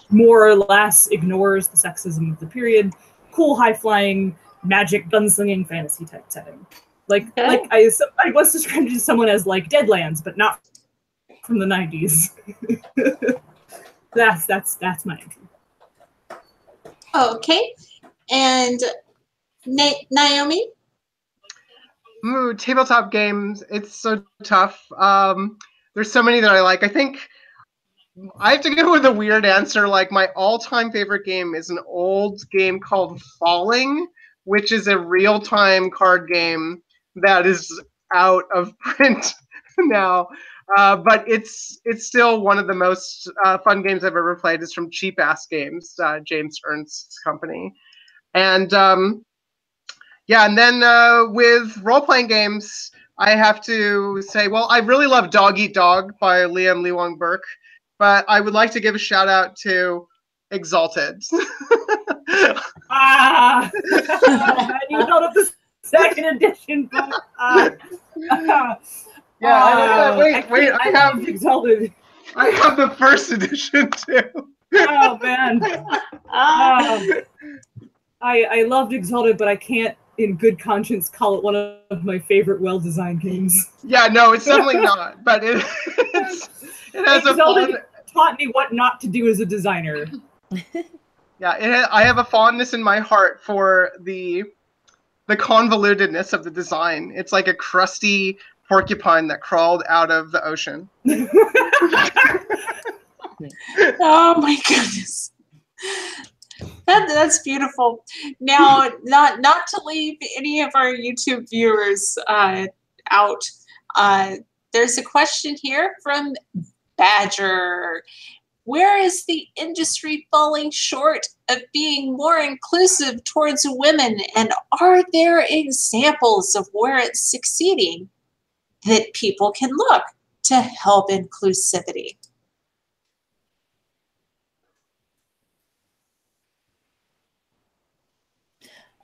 S3: More or less ignores the sexism of the period. Cool, high-flying, magic, gunslinging fantasy type setting. I once described it to someone as Deadlands, but not from the 90s. That's my entry.
S5: Okay. And Naomi?
S4: Tabletop games, it's so tough. There's so many that I like. I think I have to go with a weird answer. My all-time favorite game is an old game called Falling, which is a real-time card game that is out of print now. But it's still one of the most fun games I've ever played. It's from Cheap Ass Games, James Ernst's company. And and then with role-playing games, I have to say, well, I really love Dog Eat Dog by Liam Lee-Wong Burke, but I would like to give a shout out to Exalted.
S3: You thought of the second edition, but wait, I have Exalted.
S4: I have the first edition too.
S3: Oh man. I loved Exalted, but I can't in good conscience call it one of my favorite well-designed games.
S4: Yeah, no, it's definitely not, but it has
S3: Exalted taught me what not to do as a designer.
S4: Yeah, I have a fondness in my heart for the convolutedness of the design. It's like a crusty porcupine that crawled out of the ocean.
S5: Oh my goodness. That's beautiful. Now, not to leave any of our YouTube viewers out, there's a question here from Badger. Where is the industry falling short of being more inclusive towards women? And are there examples of where it's succeeding that people can look to help inclusivity?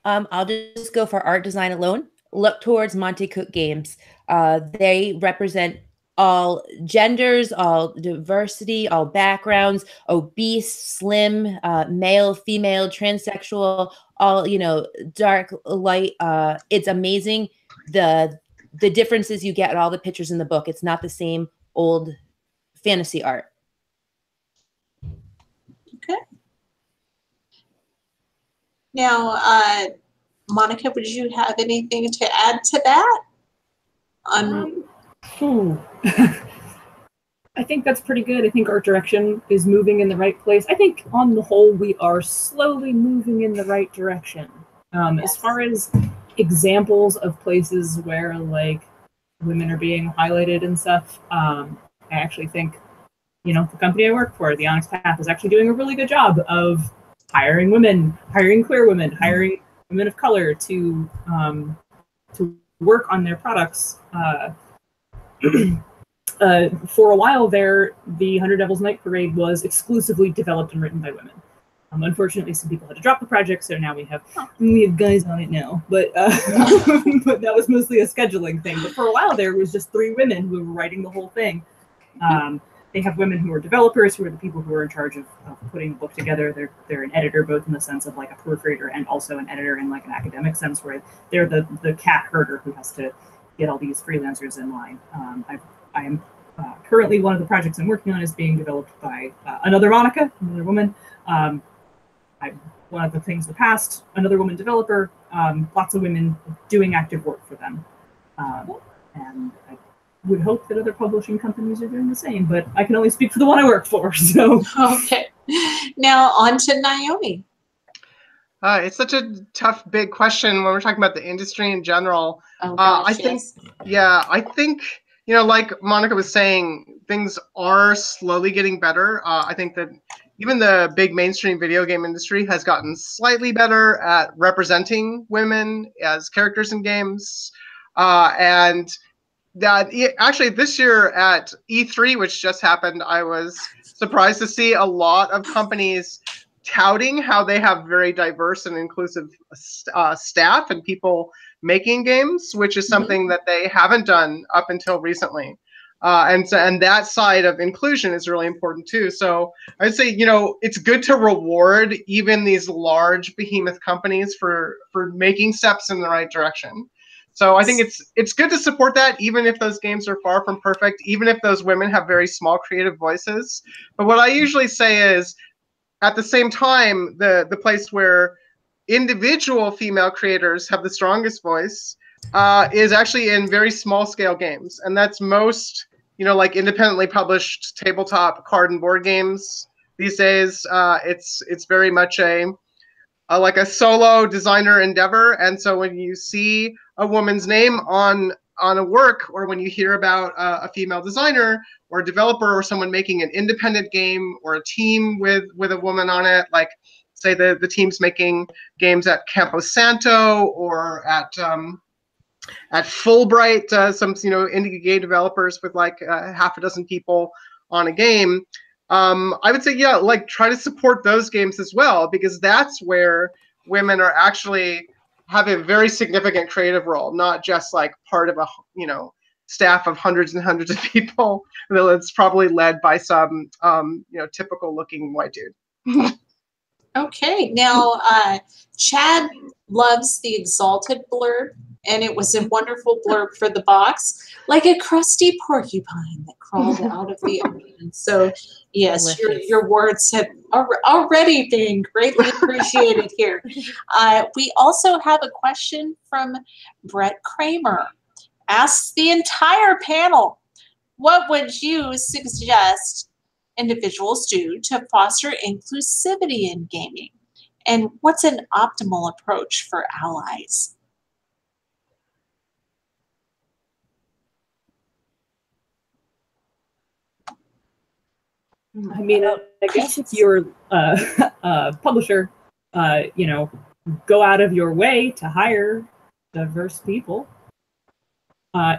S2: I'll just go for art design alone. Look towards Monte Cook Games. They represent all genders, all diversity, all backgrounds, obese, slim, male, female, transsexual, all, you know, dark, light. It's amazing the differences you get in all the pictures in the book. It's not the same old fantasy art.
S5: Okay. Now, Monica, would you have anything to add to that?
S3: I think that's pretty good. I think art direction is moving in the right place. I think on the whole, we are slowly moving in the right direction. As far as examples of places where like women are being highlighted and stuff, I actually think, you know, the company I work for, the Onyx Path, is actually doing a really good job of hiring women, hiring queer women, hiring women of color to work on their products. For a while there, the 100 Devils Night Parade was exclusively developed and written by women. Unfortunately, some people had to drop the project, so now we have guys on it now. But but that was mostly a scheduling thing. But for a while there was just 3 women who were writing the whole thing. They have women who are developers, who are the people who are in charge of putting the book together. They're an editor, both in the sense of like a proofreader and also an editor in like an academic sense, where they're the cat herder who has to get all these freelancers in line. I am currently, one of the projects I'm working on is being developed by another Monica, another woman. One of the things in the past, another woman developer, lots of women doing active work for them. And I would hope that other publishing companies are doing the same, but I can only speak for the one I work for, so.
S5: Okay. Now on to Naomi.
S4: It's such a tough, big question when we're talking about the industry in general.
S5: Oh, gosh,
S4: I think, you know, like Monica was saying, things are slowly getting better. I think that even the big mainstream video game industry has gotten slightly better at representing women as characters in games. And that actually this year at E3, which just happened, I was surprised to see a lot of companies touting how they have very diverse and inclusive staff and people making games, which is something that they haven't done up until recently. And that side of inclusion is really important too. So I'd say, you know, it's good to reward even these large behemoth companies for making steps in the right direction. So I think it's good to support that, even if those games are far from perfect, even if those women have very small creative voices. But what I usually say is, at the same time, the place where individual female creators have the strongest voice is actually in very small scale games. And that's most, you know, like independently published tabletop card and board games these days. It's very much like a solo designer endeavor. And so when you see a woman's name on a work, or when you hear about a female designer or a developer or someone making an independent game, or a team with a woman on it, like say the team's making games at Campo Santo or at Fulbright, some, you know, indie game developers with like half a dozen people on a game. I would say, yeah, like try to support those games as well, because that's where women are actually have a very significant creative role, not just like part of a, you know, staff of hundreds and hundreds of people that's probably led by some, you know, typical looking white dude.
S5: Okay, now Chad loves the Exalted blurb. and it was a wonderful blurb for the box, like a crusty porcupine that crawled out of the ocean. So, yes, your words have already been greatly appreciated here. We also have a question from Brett Kramer. Asks the entire panel, what would you suggest individuals do to foster inclusivity in gaming? And what's an optimal approach for allies?
S3: I mean, I guess if you're a publisher, you know, go out of your way to hire diverse people.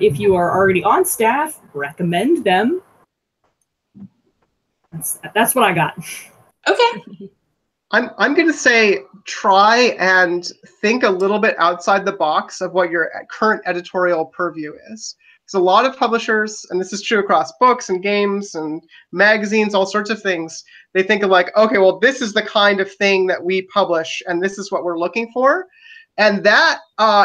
S3: If you are already on staff, recommend them. That's what I got.
S5: Okay.
S4: I'm going to say try and think a little bit outside the box of what your current editorial purview is. Because a lot of publishers, and this is true across books and games and magazines, all sorts of things, they think of like, okay, well, this is the kind of thing that we publish, and this is what we're looking for. And that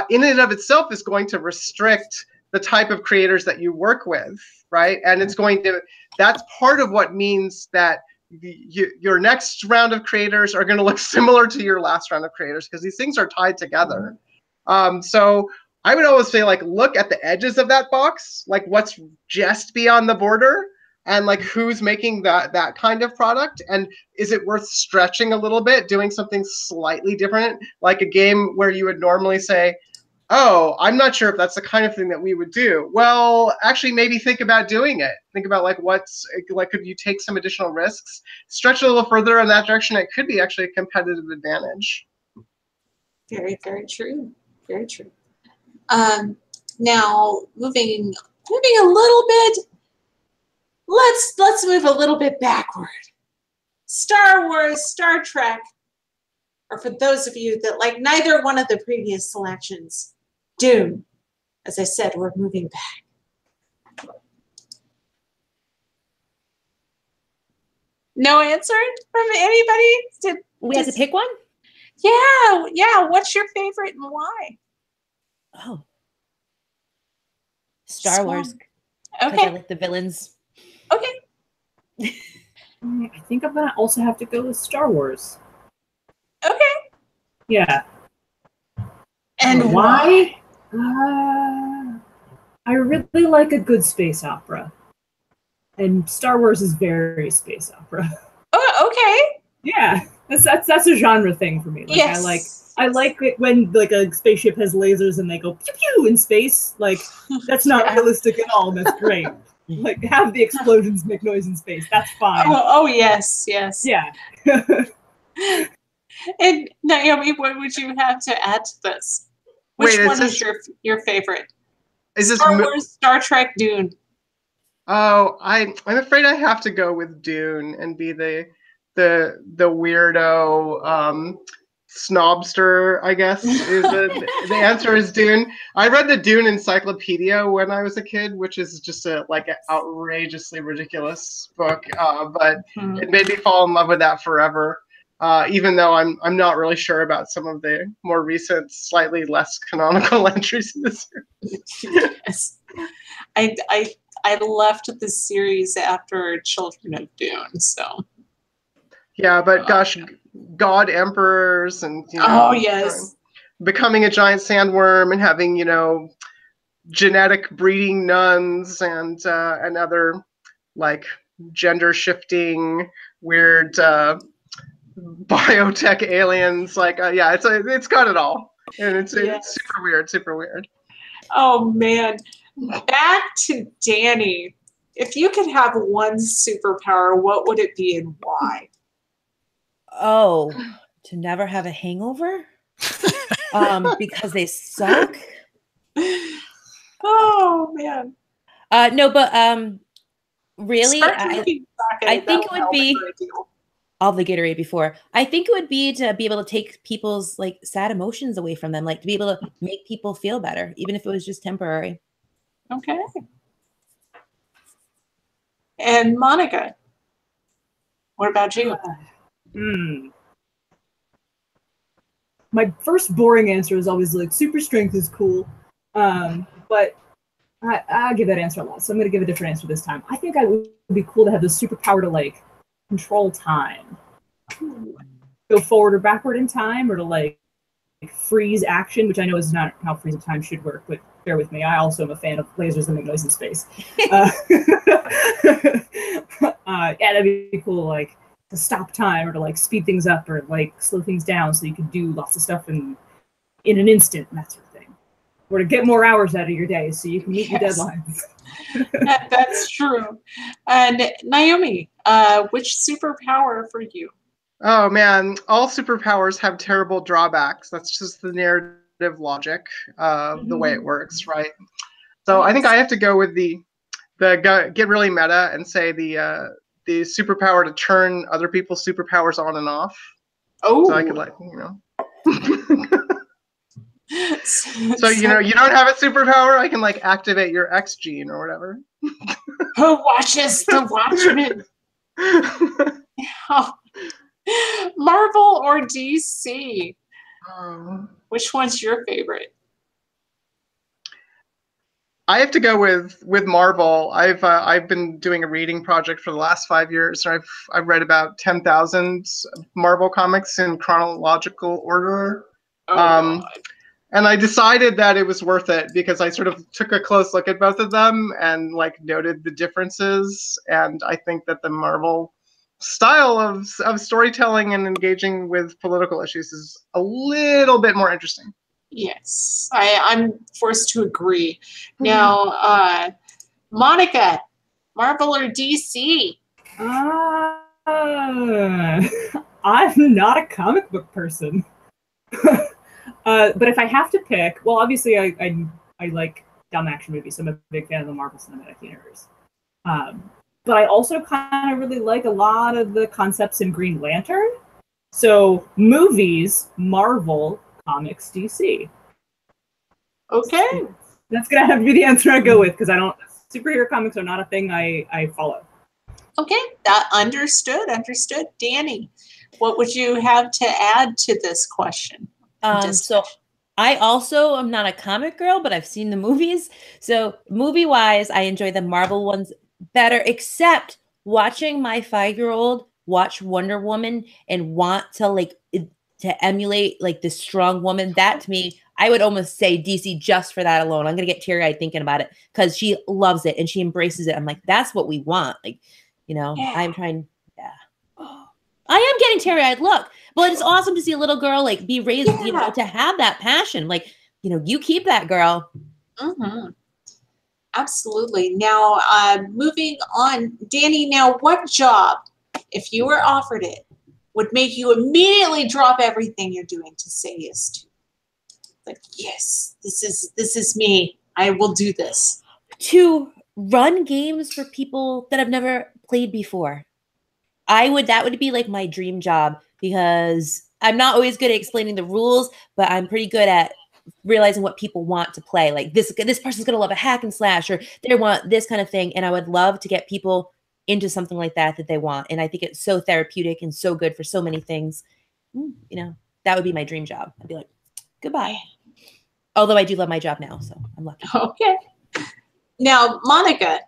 S4: in and of itself is going to restrict the type of creators that you work with, right? And it's going to, that's part of what means that your next round of creators are going to look similar to your last round of creators, because these things are tied together. So I would always say, like, look at the edges of that box, like what's just beyond the border, and like who's making that kind of product, and is it worth stretching a little bit, doing something slightly different, like a game where you would normally say, oh, I'm not sure if that's the kind of thing that we would do. Well, actually, maybe think about doing it. Think about like could you take some additional risks, stretch a little further in that direction? It could be actually a competitive advantage.
S5: Very, very true. Very true. Now moving a little bit. Let's move a little bit backward. Star Wars, Star Trek, or for those of you that like neither one of the previous selections, Dune. As I said, we're moving back. No answer from anybody?
S2: We had to pick one?
S5: Yeah. What's your favorite and why?
S2: Oh. Star Wars.
S5: Okay.
S2: I like the villains.
S5: Okay.
S3: I think I'm gonna also have to go with Star Wars.
S5: Okay.
S3: Yeah.
S5: And
S3: why? I really like a good space opera. And Star Wars is very space opera.
S5: Oh, okay.
S3: Yeah. That's a genre thing for me. Like,
S5: yes.
S3: I like it when like a spaceship has lasers and they go pew pew in space. Like, that's not realistic at all. And that's great. Like, have the explosions make noise in space. That's fine.
S5: Oh yes.
S3: Yeah.
S5: And Naomi, what would you have to add to this? Which one is your favorite?
S4: Is this
S5: Star Wars, Star Trek, Dune?
S4: Oh, I'm afraid I have to go with Dune and be the weirdo snobster, I guess. The answer is Dune. I read the Dune encyclopedia when I was a kid, which is just an outrageously ridiculous book, but it made me fall in love with that forever. Even though I'm not really sure about some of the more recent, slightly less canonical entries in this series.
S5: Yes. I left the series after Children of Dune, so.
S4: Yeah, but gosh, God Emperors and
S5: yes,
S4: becoming a giant sandworm and having genetic breeding nuns and other like gender shifting weird biotech aliens. It's got it all, and it's super weird.
S5: Oh man, back to Dani. If you could have one superpower, what would it be and why?
S2: Oh, to never have a hangover? Because they suck.
S5: Oh man.
S2: No, but really, I think it would be all the Gatorade before. I think it would be to be able to take people's like sad emotions away from them, like to be able to make people feel better, even if it was just temporary.
S5: Okay. And Monica, what about you?
S3: My first boring answer is always like super strength is cool. But I'll give that answer a lot, so I'm going to give a different answer this time. I think I would be cool to have the superpower to like control time, go forward or backward in time, or to like freeze action, which I know is not how freezing time should work, but bear with me. I also am a fan of lasers that make noise in space. Yeah, that'd be cool, like to stop time or to like speed things up or like slow things down so you can do lots of stuff in an instant and that sort of thing. Or to get more hours out of your day so you can meet your deadlines.
S5: That's true. And Naomi, which superpower for you?
S4: Oh man, all superpowers have terrible drawbacks. That's just the narrative logic of the way it works, right? So I think I have to go with the get really meta and say the superpower to turn other people's superpowers on and off. Oh, so I could like So you don't have a superpower. I can like activate your X gene or whatever.
S5: Who watches the Watchmen? Marvel or DC? Which one's your favorite?
S4: I have to go with Marvel. I've been doing a reading project for the last 5 years. So I've read about 10,000 Marvel comics in chronological order. And I decided that it was worth it because I sort of took a close look at both of them and like noted the differences. And I think that the Marvel style of storytelling and engaging with political issues is a little bit more interesting.
S5: Yes, I'm forced to agree. Now, Monica, Marvel or DC?
S3: I'm not a comic book person. But if I have to pick, well, obviously I like dumb action movies, so I'm a big fan of the Marvel Cinematic Universe. But I also kind of really like a lot of the concepts in Green Lantern. So movies, Marvel, comics, DC.
S5: Okay.
S3: That's going to have to be the answer I go with, because superhero comics are not a thing I follow.
S5: Okay, understood. Dani, what would you have to add to this question?
S2: So I also am not a comic girl, but I've seen the movies. So movie-wise, I enjoy the Marvel ones better, except watching my 5-year-old watch Wonder Woman and want to emulate like this strong woman. That to me, I would almost say DC just for that alone. I'm gonna get teary-eyed thinking about it because she loves it and she embraces it. I'm like, that's what we want. Like, I'm trying. Yeah, I am getting teary-eyed. Look, but it's awesome to see a little girl like be raised, to have that passion. Like, you keep that, girl.
S5: Mm-hmm. Absolutely. Now, moving on, Dani. Now, what job, if you were offered it, would make you immediately drop everything you're doing to say yes to? Like, yes, this is me. I will do this.
S2: To run games for people that have never played before. That would be like my dream job, because I'm not always good at explaining the rules, but I'm pretty good at realizing what people want to play. Like this person's going to love a hack and slash, or they want this kind of thing. And I would love to get people into something like that they want. And I think it's so therapeutic and so good for so many things. That would be my dream job. I'd be like, goodbye. Although I do love my job now, so I'm lucky.
S5: Okay. Now, Monica,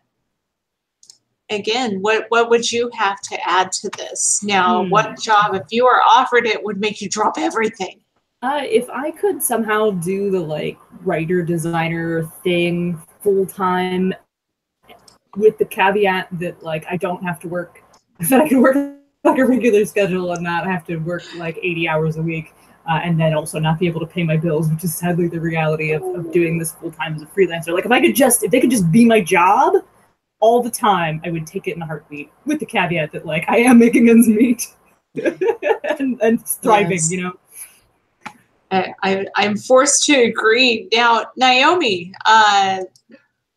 S5: again, what would you have to add to this? Now, what job, if you were offered it, would make you drop everything?
S3: If I could somehow do the writer designer thing full time, with the caveat that I don't have to work, that I can work like a regular schedule and not have to work 80 hours a week, and then also not be able to pay my bills, which is sadly the reality of doing this full time as a freelancer. If they could just be my job all the time, I would take it in a heartbeat, with the caveat that I am making ends meet and thriving,
S5: yes. I'm forced to agree. Now, Naomi,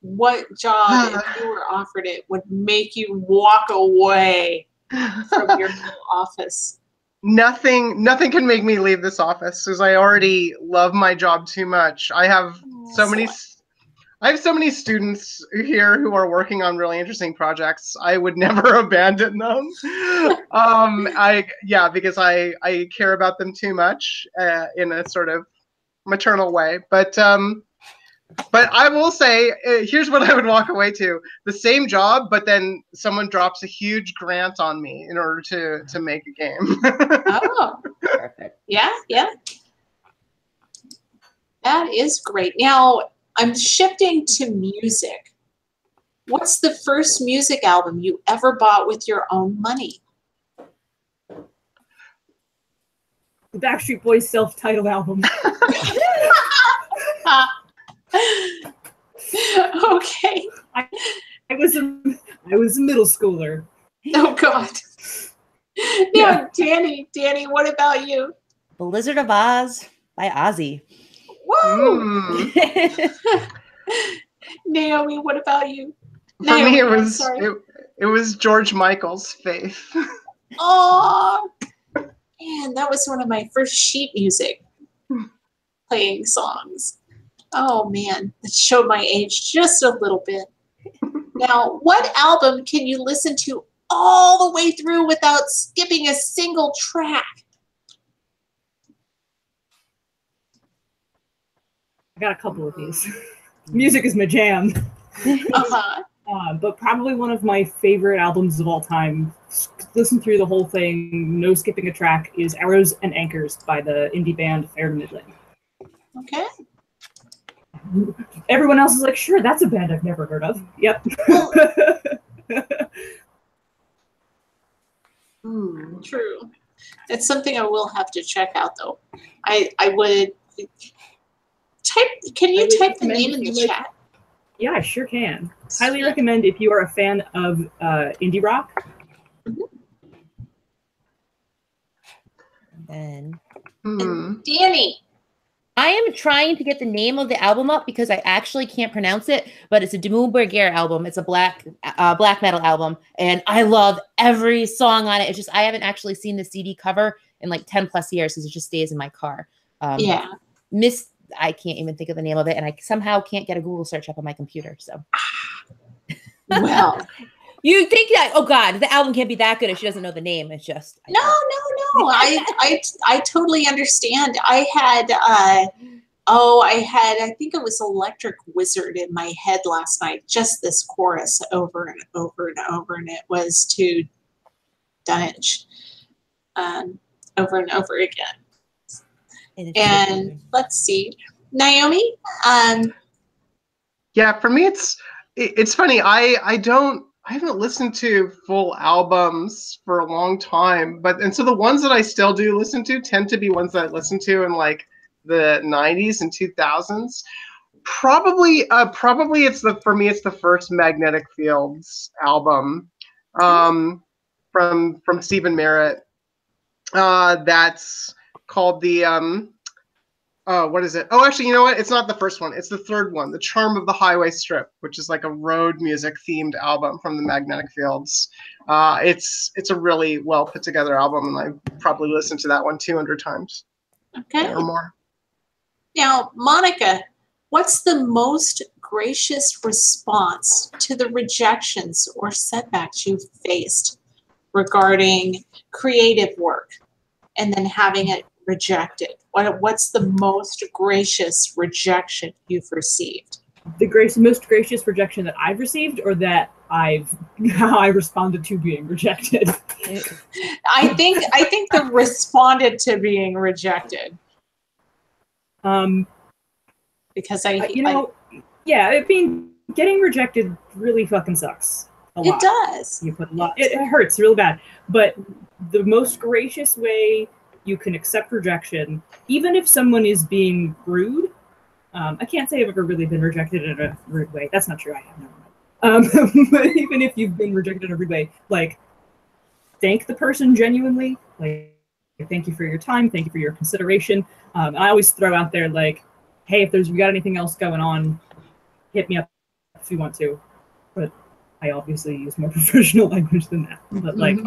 S5: what job, if you were offered it, would make you walk away from your little office?
S4: Nothing can make me leave this office, because I already love my job too much. I have so many students here who are working on really interesting projects. I would never abandon them. Because I care about them too much in a sort of maternal way. But But I will say, here's what I would walk away to: the same job, but then someone drops a huge grant on me in order to make a game.
S5: Oh, perfect. Yeah, yeah. That is great. Now I'm shifting to music. What's the first music album you ever bought with your own money?
S3: The Backstreet Boys self-titled album.
S5: Okay.
S3: I was a middle schooler.
S5: Oh God. Now, Dani, what about you?
S2: Blizzard of Oz by Ozzy.
S5: Whoa. Naomi, what about you?
S4: For
S5: Naomi,
S4: me, it was George Michael's Faith.
S5: Oh, man, that was one of my first sheet music playing songs. Oh man, that showed my age just a little bit. Now, what album can you listen to all the way through without skipping a single track?
S3: I got a couple of these. Music is my jam.
S5: Uh-huh.
S3: But probably one of my favorite albums of all time, listen through the whole thing, no skipping a track, is Arrows and Anchors by the indie band Fair to Middling.
S5: Okay.
S3: Everyone else is like, sure, that's a band I've never heard of. Yep.
S5: True. It's something I will have to check out, though. I would type. Can you type the name in the chat?
S3: Yeah, I sure can. Highly recommend if you are a fan of indie rock.
S2: And
S5: Dani.
S2: I am trying to get the name of the album up because I actually can't pronounce it, but it's a Dimmu Borgir album. It's a black metal album, and I love every song on it. It's just I haven't actually seen the CD cover in like 10 plus years because it just stays in my car.
S5: Yeah.
S2: I can't even think of the name of it, and I somehow can't get a Google search up on my computer. So,
S5: well,
S2: you think that? Oh God, the album can't be that good if she doesn't know the name. It's just
S5: no. I totally understand. I think it was Electric Wizard in my head last night. Just this chorus over and over and over, and it was to Dunwich, over and over again. And let's see, Naomi.
S4: Yeah, for me, it's funny. I haven't listened to full albums for a long time, and so the ones that I still do listen to tend to be ones that I listened to in like the 90s and 2000s. Probably for me it's the first Magnetic Fields album from Stephen Merritt. That's called the what is it? Oh, actually, you know what? It's not the first one. It's the third one, The Charm of the Highway Strip, which is like a road music themed album from the Magnetic Fields. It's a really well put together album, and I've probably listened to that one 200 times.
S5: Okay.
S4: Or more.
S5: Now, Monica, what's the most gracious response to the rejections or setbacks you've faced regarding creative work and then having it rejected? What's the most gracious rejection you've received?
S3: The most gracious rejection that I've received, or that how I responded to being rejected?
S5: I think the responded to being rejected. Because I mean, getting rejected really fucking sucks. It does.
S3: You put a lot. It hurts real bad. But the most gracious way you can accept rejection, even if someone is being rude. I can't say I've ever really been rejected in a rude way. That's not true. I have never. But even if you've been rejected in a rude way, like, thank the person genuinely. Like, thank you for your time. Thank you for your consideration. I always throw out there, like, hey, if you got anything else going on, hit me up if you want to. But I obviously use more professional language than that. But like,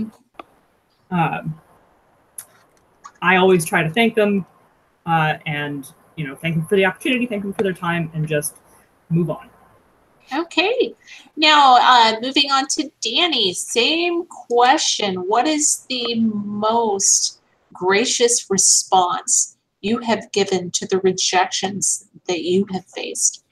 S3: I always try to thank them, and thank them for the opportunity, thank them for their time, and just move on.
S5: Okay. Now, moving on to Dani. Same question. What is the most gracious response you have given to the rejections that you have faced?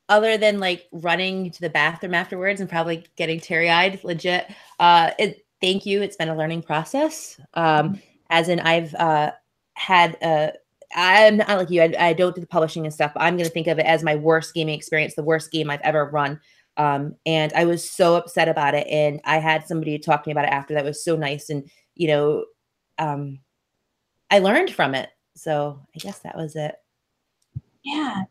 S2: Other than like running to the bathroom afterwards and probably getting teary-eyed, legit. Thank you. It's been a learning process. As in, I've had I'm not like you. I don't do the publishing and stuff, but I'm going to think of it as my worst gaming experience, the worst game I've ever run. And I was so upset about it. And I had somebody talk to me about it after that was so nice. And, you know, I learned from it. So I guess that was it.
S5: Yeah.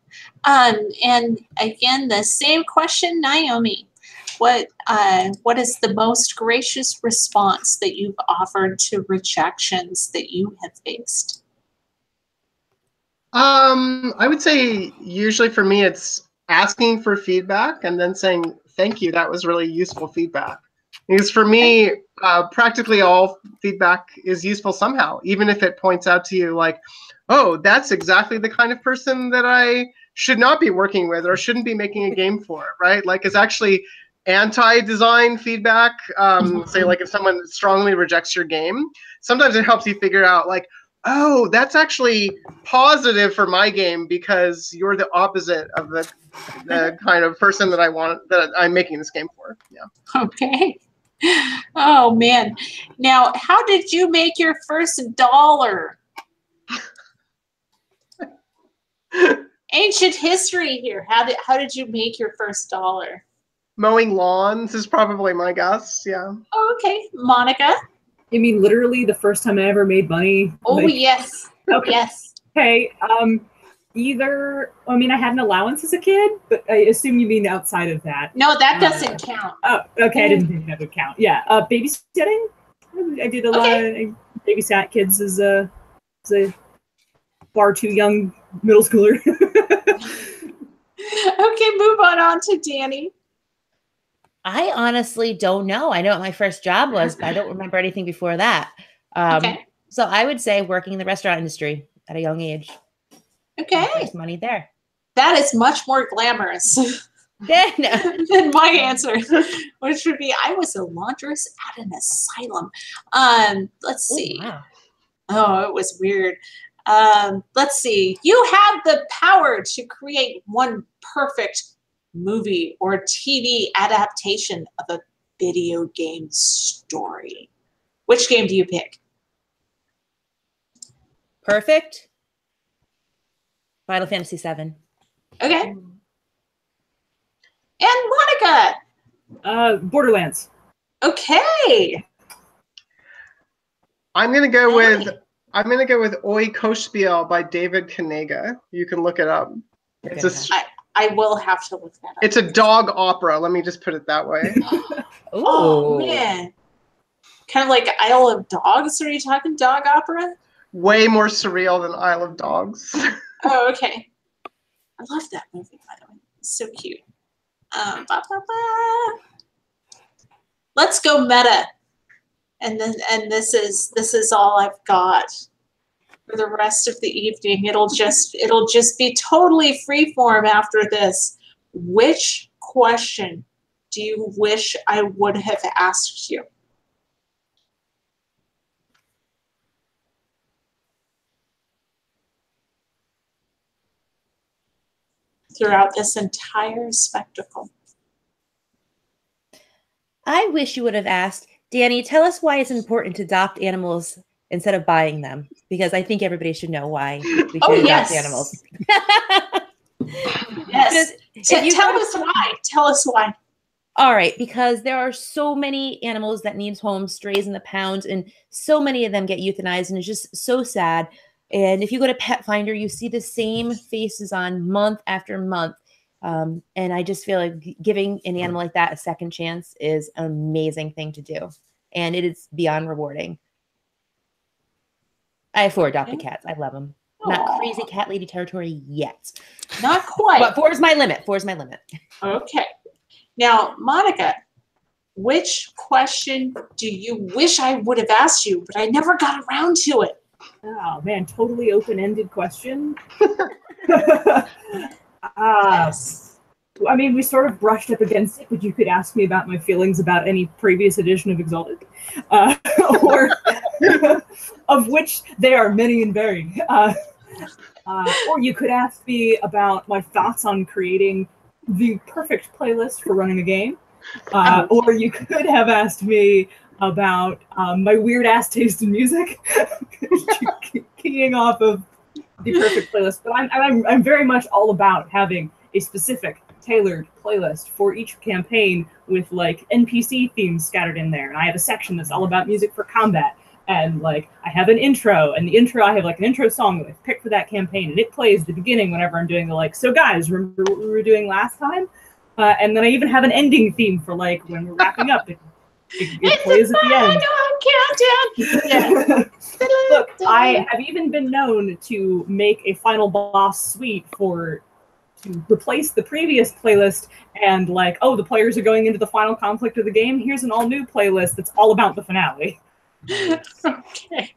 S5: And again, the same question, Naomi. What is the most gracious response that you've offered to rejections that you have faced?
S4: I would say usually for me it's asking for feedback and then saying thank you. That was really useful feedback. Because for me, practically all feedback is useful somehow, even if it points out to you like, oh, that's exactly the kind of person that I should not be working with or shouldn't be making a game for, right? Like it's actually anti-design feedback. Say like if someone strongly rejects your game, sometimes it helps you figure out like, oh, that's actually positive for my game because you're the opposite of the kind of person that I'm making this game for. Yeah.
S5: Okay. Oh man. Now, how did you make your first dollar? Ancient history here. How did you make your first dollar?
S4: Mowing lawns is probably my guess. Yeah.
S5: Oh, okay. Monica?
S3: I mean, literally the first time I ever made money.
S5: Oh,
S3: like,
S5: yes.
S3: Okay.
S5: Yes.
S3: Hey, I mean, I had an allowance as a kid, but I assume you mean outside of that.
S5: No, that doesn't count.
S3: Oh, okay. I didn't think that would count. Yeah. Babysitting. I did a lot. I babysat kids as a far too young middle schooler.
S5: Okay, move on to Dani.
S2: I honestly don't know. I know what my first job was, but I don't remember anything before that.
S5: Okay.
S2: So I would say working in the restaurant industry at a young age.
S5: Okay.
S2: First money there.
S5: That is much more glamorous than my answer, which would be I was a laundress at an asylum. Let's see.
S2: Oh, wow.
S5: Oh, it was weird. Let's see. You have the power to create one perfect movie or TV adaptation of a video game story. Which game do you pick?
S2: Perfect. Final Fantasy VII.
S5: Okay. And Monica.
S3: Borderlands.
S5: Okay.
S4: I'm gonna go with Oi Koshspiel by David Kanega. You can look it up.
S5: I will have to look that up.
S4: It's a dog opera. Let me just put it that way.
S5: Oh man. Kind of like Isle of Dogs. Are you talking dog opera?
S4: Way more surreal than Isle of Dogs.
S5: Oh, okay. I love that movie, by the way. It's so cute. Let's go meta. And this is all I've got for the rest of the evening. It'll just be totally freeform after this. Which question do you wish I would have asked you? Throughout this entire spectacle.
S2: I wish you would have asked, Dani, tell us why it's important to adopt animals instead of buying them, because I think everybody should know why we should adopt animals.
S5: Yes. Tell us why. Tell us why.
S2: All right, because there are so many animals that need homes, strays in the pound, and so many of them get euthanized, and it's just so sad. And if you go to Pet Finder, you see the same faces on month after month. And I just feel like giving an animal like that a second chance is an amazing thing to do. And it is beyond rewarding. I have 4 adopted cats. I love them. Aww. Not crazy cat lady territory yet.
S5: Not quite.
S2: But 4 is my limit. 4 is my limit.
S5: Okay. Now, Monica, which question do you wish I would have asked you, but I never got around to it?
S3: Oh man, totally open-ended question.
S5: Yes.
S3: I mean, we sort of brushed up against it, but you could ask me about my feelings about any previous edition of Exalted, or of which they are many and varied. Or you could ask me about my thoughts on creating the perfect playlist for running a game. Or you could have asked me about my weird ass taste in music, keying off of the perfect playlist. But I'm very much all about having a specific tailored playlist for each campaign with like NPC themes scattered in there. And I have a section that's all about music for combat. And like I have an intro, and the intro, I have like an intro song that I picked for that campaign, and it plays at the beginning whenever I'm doing the like, so guys, remember what we were doing last time? And then I even have an ending theme for like when we're wrapping up. It plays at the end.
S5: Countdown.
S3: Look, I have even been known to make a final boss suite to replace the previous playlist, and like, oh, the players are going into the final conflict of the game. Here's an all new playlist that's all about the finale.
S5: Okay.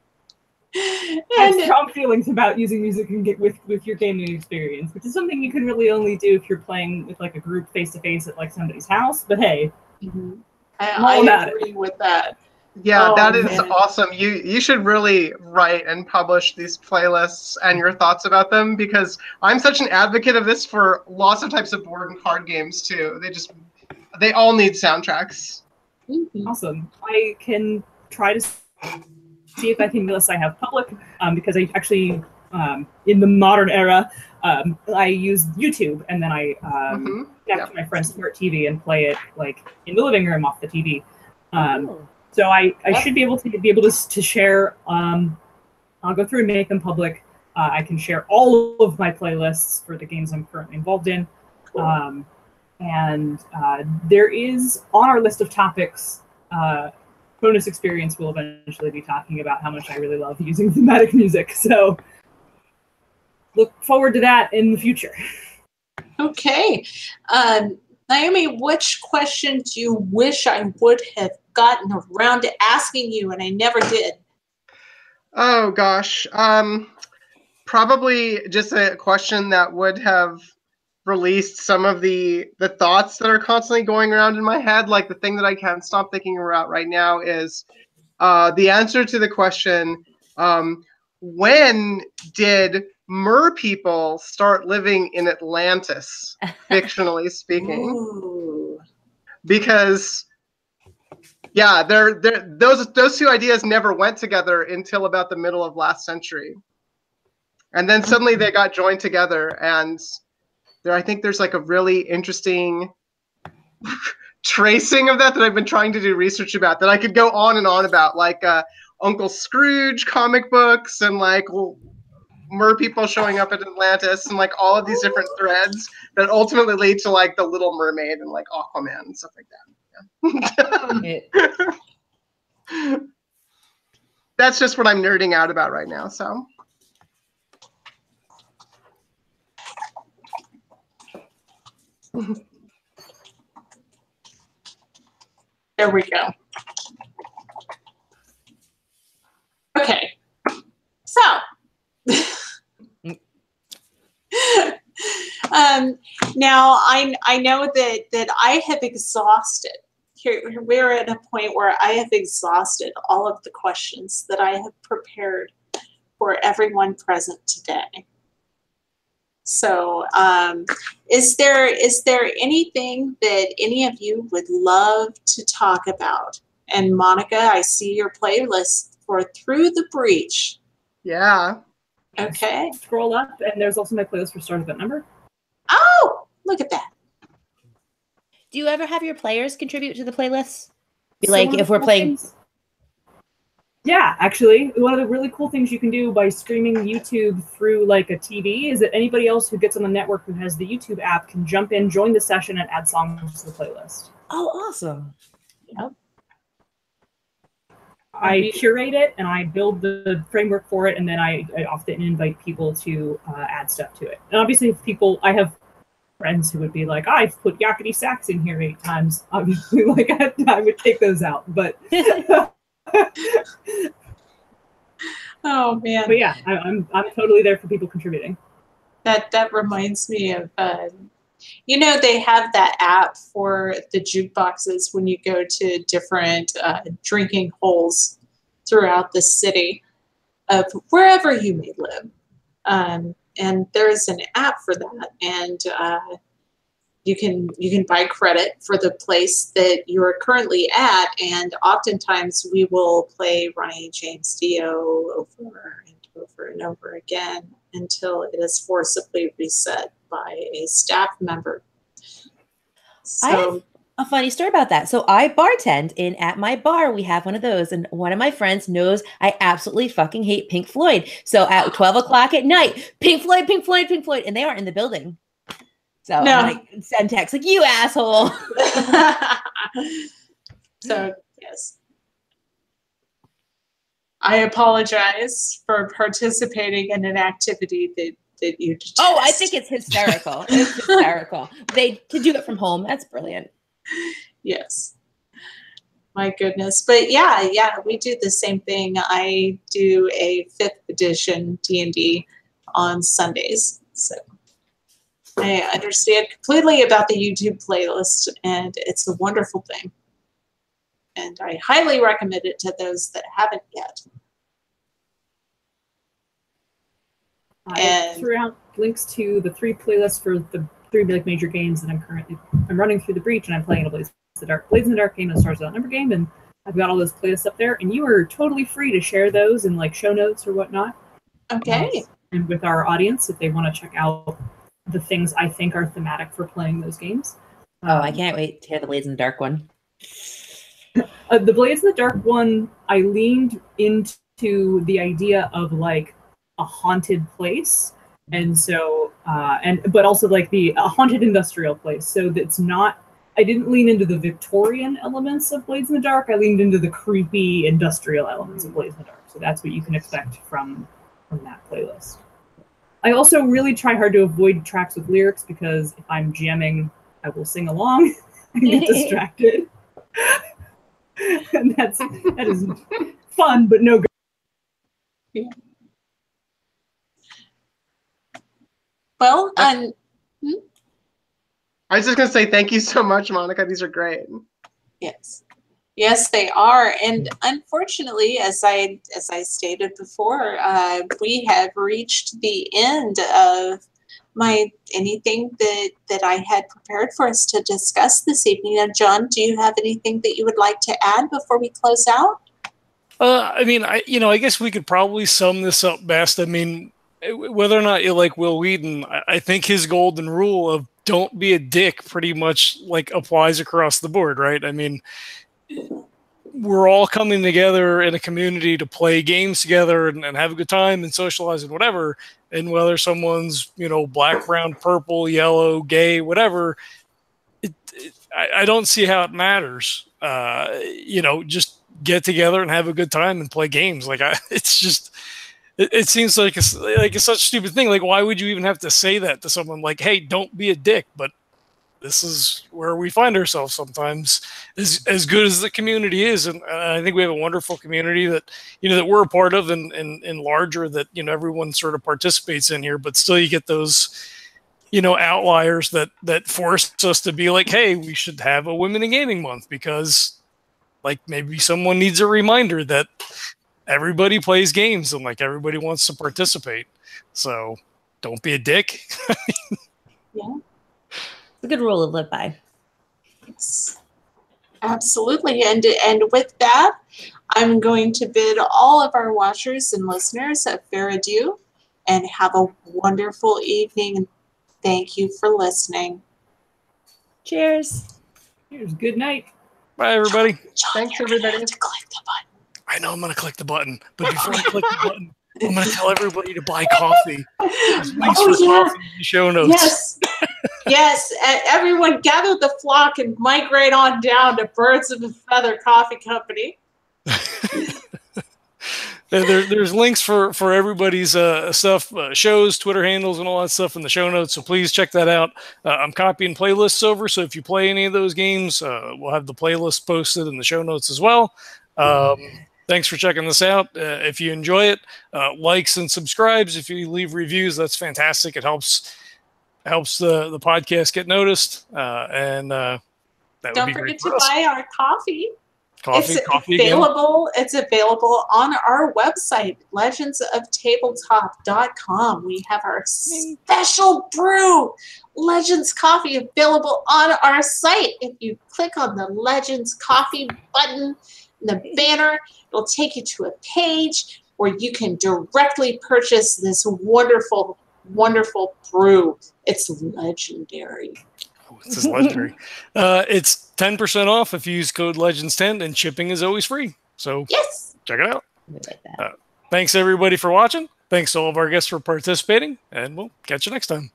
S3: I have strong feelings about using music with your gaming experience, which is something you can really only do if you're playing with like a group face to face at like somebody's house. But hey,
S5: I agree with that.
S4: Yeah, that is
S5: man.
S4: awesome. You should really write and publish these playlists and your thoughts about them, because I'm such an advocate of this for lots of types of board and card games too. They all need soundtracks.
S3: Awesome. I can try to see if I can list I have public, because I actually in the modern era I use YouTube, and then I connect to my friend's smart TV and play it like in the living room off the TV. So I should be able to share. I'll go through and make them public. I can share all of my playlists for the games I'm currently involved in. Cool. And there is on our list of topics. Bonus Experience will eventually be talking about how much I really love using thematic music. So look forward to that in the future.
S5: Okay. Naomi, which question do you wish I would have gotten around to asking you and I never did?
S4: Oh, gosh. Probably just a question that would have released some of the thoughts that are constantly going around in my head. Like the thing that I can't stop thinking about right now is the answer to the question, when did mer people start living in Atlantis, fictionally speaking?
S5: Ooh.
S4: Because yeah, those two ideas never went together until about the middle of last century. And then suddenly they got joined together, and I think there's like a really interesting tracing of that I've been trying to do research about, that I could go on and on about, like Uncle Scrooge comic books, and like mer people showing up at Atlantis, and like all of these different threads that ultimately lead to like the Little Mermaid and like Aquaman and stuff like that. Yeah. That's just what I'm nerding out about right now. So.
S5: There we go. Okay. So, now I know that I have exhausted. Here we're at a point where I have exhausted all of the questions that I have prepared for everyone present today. So, is there anything that any of you would love to talk about? And Monica, I see your playlist for Through the Breach.
S4: Yeah.
S5: Okay.
S3: Scroll up, and there's also my playlist for Start Event Number.
S5: Oh, look at that.
S2: Do you ever have your players contribute to the playlist? Like if we're playing...
S3: Yeah, actually, one of the really cool things you can do by streaming YouTube through like a TV is that anybody else who gets on the network who has the YouTube app can jump in, join the session, and add songs to the playlist.
S2: Oh, awesome.
S5: Yep.
S3: I curate it, and I build the framework for it, and then I often invite people to add stuff to it. And obviously, I have friends who would be like, I've put yakety sax in here 8 times. Obviously, like I would take those out, but...
S5: Oh man!
S3: But yeah, I'm totally there for people contributing.
S5: That reminds me of, you know, they have that app for the jukeboxes when you go to different drinking holes throughout the city of wherever you may live. And there's an app for that, and you can buy credit for the place that you're currently at, and oftentimes we will play Ronnie James Dio over and over again until it is forcibly reset by a staff member.
S2: I have a funny story about that. So I bartend at my bar. We have one of those, and one of my friends knows I absolutely fucking hate Pink Floyd. So at 12 o'clock at night, Pink Floyd, Pink Floyd, Pink Floyd, and they aren't in the building. So
S5: no.
S2: I send text like, you asshole.
S5: So yes, I apologize for participating in an activity that you detest.
S2: Oh, I think it's hysterical. It's hysterical. To do it from home, that's brilliant.
S5: Yes. My goodness. But yeah, we do the same thing. I do a 5th edition D&D on Sundays. So I understand completely about the YouTube playlist, and it's a wonderful thing. And I highly recommend it to those that haven't yet.
S3: I threw out links to the 3 playlists for the 3 major games that I'm running through the breach, and I'm playing a Blades in the Dark game and a Stars Without Number game, and I've got all those playlists up there, and you are totally free to share those in like show notes or whatnot.
S5: Okay.
S3: And with our audience, if they want to check out the things I think are thematic for playing those games.
S2: Oh, I can't wait to hear the Blades in the Dark one.
S3: The Blades in the Dark one, I leaned into the idea of like a haunted place, and so but also like a haunted industrial place. So that's not. I didn't lean into the Victorian elements of Blades in the Dark. I leaned into the creepy industrial elements of Blades in the Dark. So that's what you can expect from that playlist. I also really try hard to avoid tracks with lyrics, because if I'm jamming, I will sing along and get distracted. And that is fun, but no good.
S5: Yeah. Well,
S4: I was just going to say thank you so much, Monica. These are great.
S5: Yes. Yes, they are. And unfortunately, as I stated before, we have reached the end of anything that I had prepared for us to discuss this evening. Now, John, do you have anything that you would like to add before we close out?
S1: I mean, I guess we could probably sum this up best. I mean, whether or not you like Will Wheaton, I think his golden rule of don't be a dick pretty much like applies across the board, right? I mean, we're all coming together in a community to play games together and have a good time and socialize and whatever. And whether someone's, black, brown, purple, yellow, gay, whatever, I don't see how it matters. Just get together and have a good time and play games. It's just, it seems like it's such a stupid thing. Like, why would you even have to say that to someone? Like, hey, don't be a dick. But this is where we find ourselves sometimes, as good as the community is. And I think we have a wonderful community that, that we're a part of and larger that, everyone sort of participates in here, but still you get those, outliers that force us to be like, hey, we should have a Women in Gaming Month, because like maybe someone needs a reminder that everybody plays games and like everybody wants to participate. So don't be a dick.
S5: Yeah.
S2: It's a good rule to live by.
S5: Yes, absolutely. And with that, I'm going to bid all of our watchers and listeners a fair adieu and have a wonderful evening. Thank you for listening.
S2: Cheers.
S3: Cheers. Good night.
S1: Bye, everybody.
S5: John,
S4: Thanks, everybody.
S5: To click the button.
S1: I know I'm going to click the button, but before I click the button, I'm going to tell everybody to buy coffee. There's links for coffee in the show notes.
S5: Yes. Yes. Everyone gather the flock and migrate on down to Birds of a Feather Coffee Company.
S1: There's links for everybody's stuff, shows, Twitter handles, and all that stuff in the show notes. So please check that out. I'm copying playlists over, so if you play any of those games, we'll have the playlist posted in the show notes as well. Thanks for checking this out. If you enjoy it, likes and subscribes. If you leave reviews, that's fantastic. It helps the podcast get noticed. And that would be great.
S5: Don't forget to buy our coffee.
S1: Coffee again.
S5: available. It's available on our website, legendsoftabletop.com. We have our special brew, Legends Coffee, available on our site. If you click on the Legends Coffee button in the banner, it'll take you to a page where you can directly purchase this wonderful, wonderful brew. It's legendary.
S1: Oh, this is legendary. It's 10% off if you use code LEGENDS10, and shipping is always free. So
S5: Yes.
S1: check it out.
S2: Like that.
S1: Thanks everybody for watching. Thanks to all of our guests for participating, and we'll catch you next time.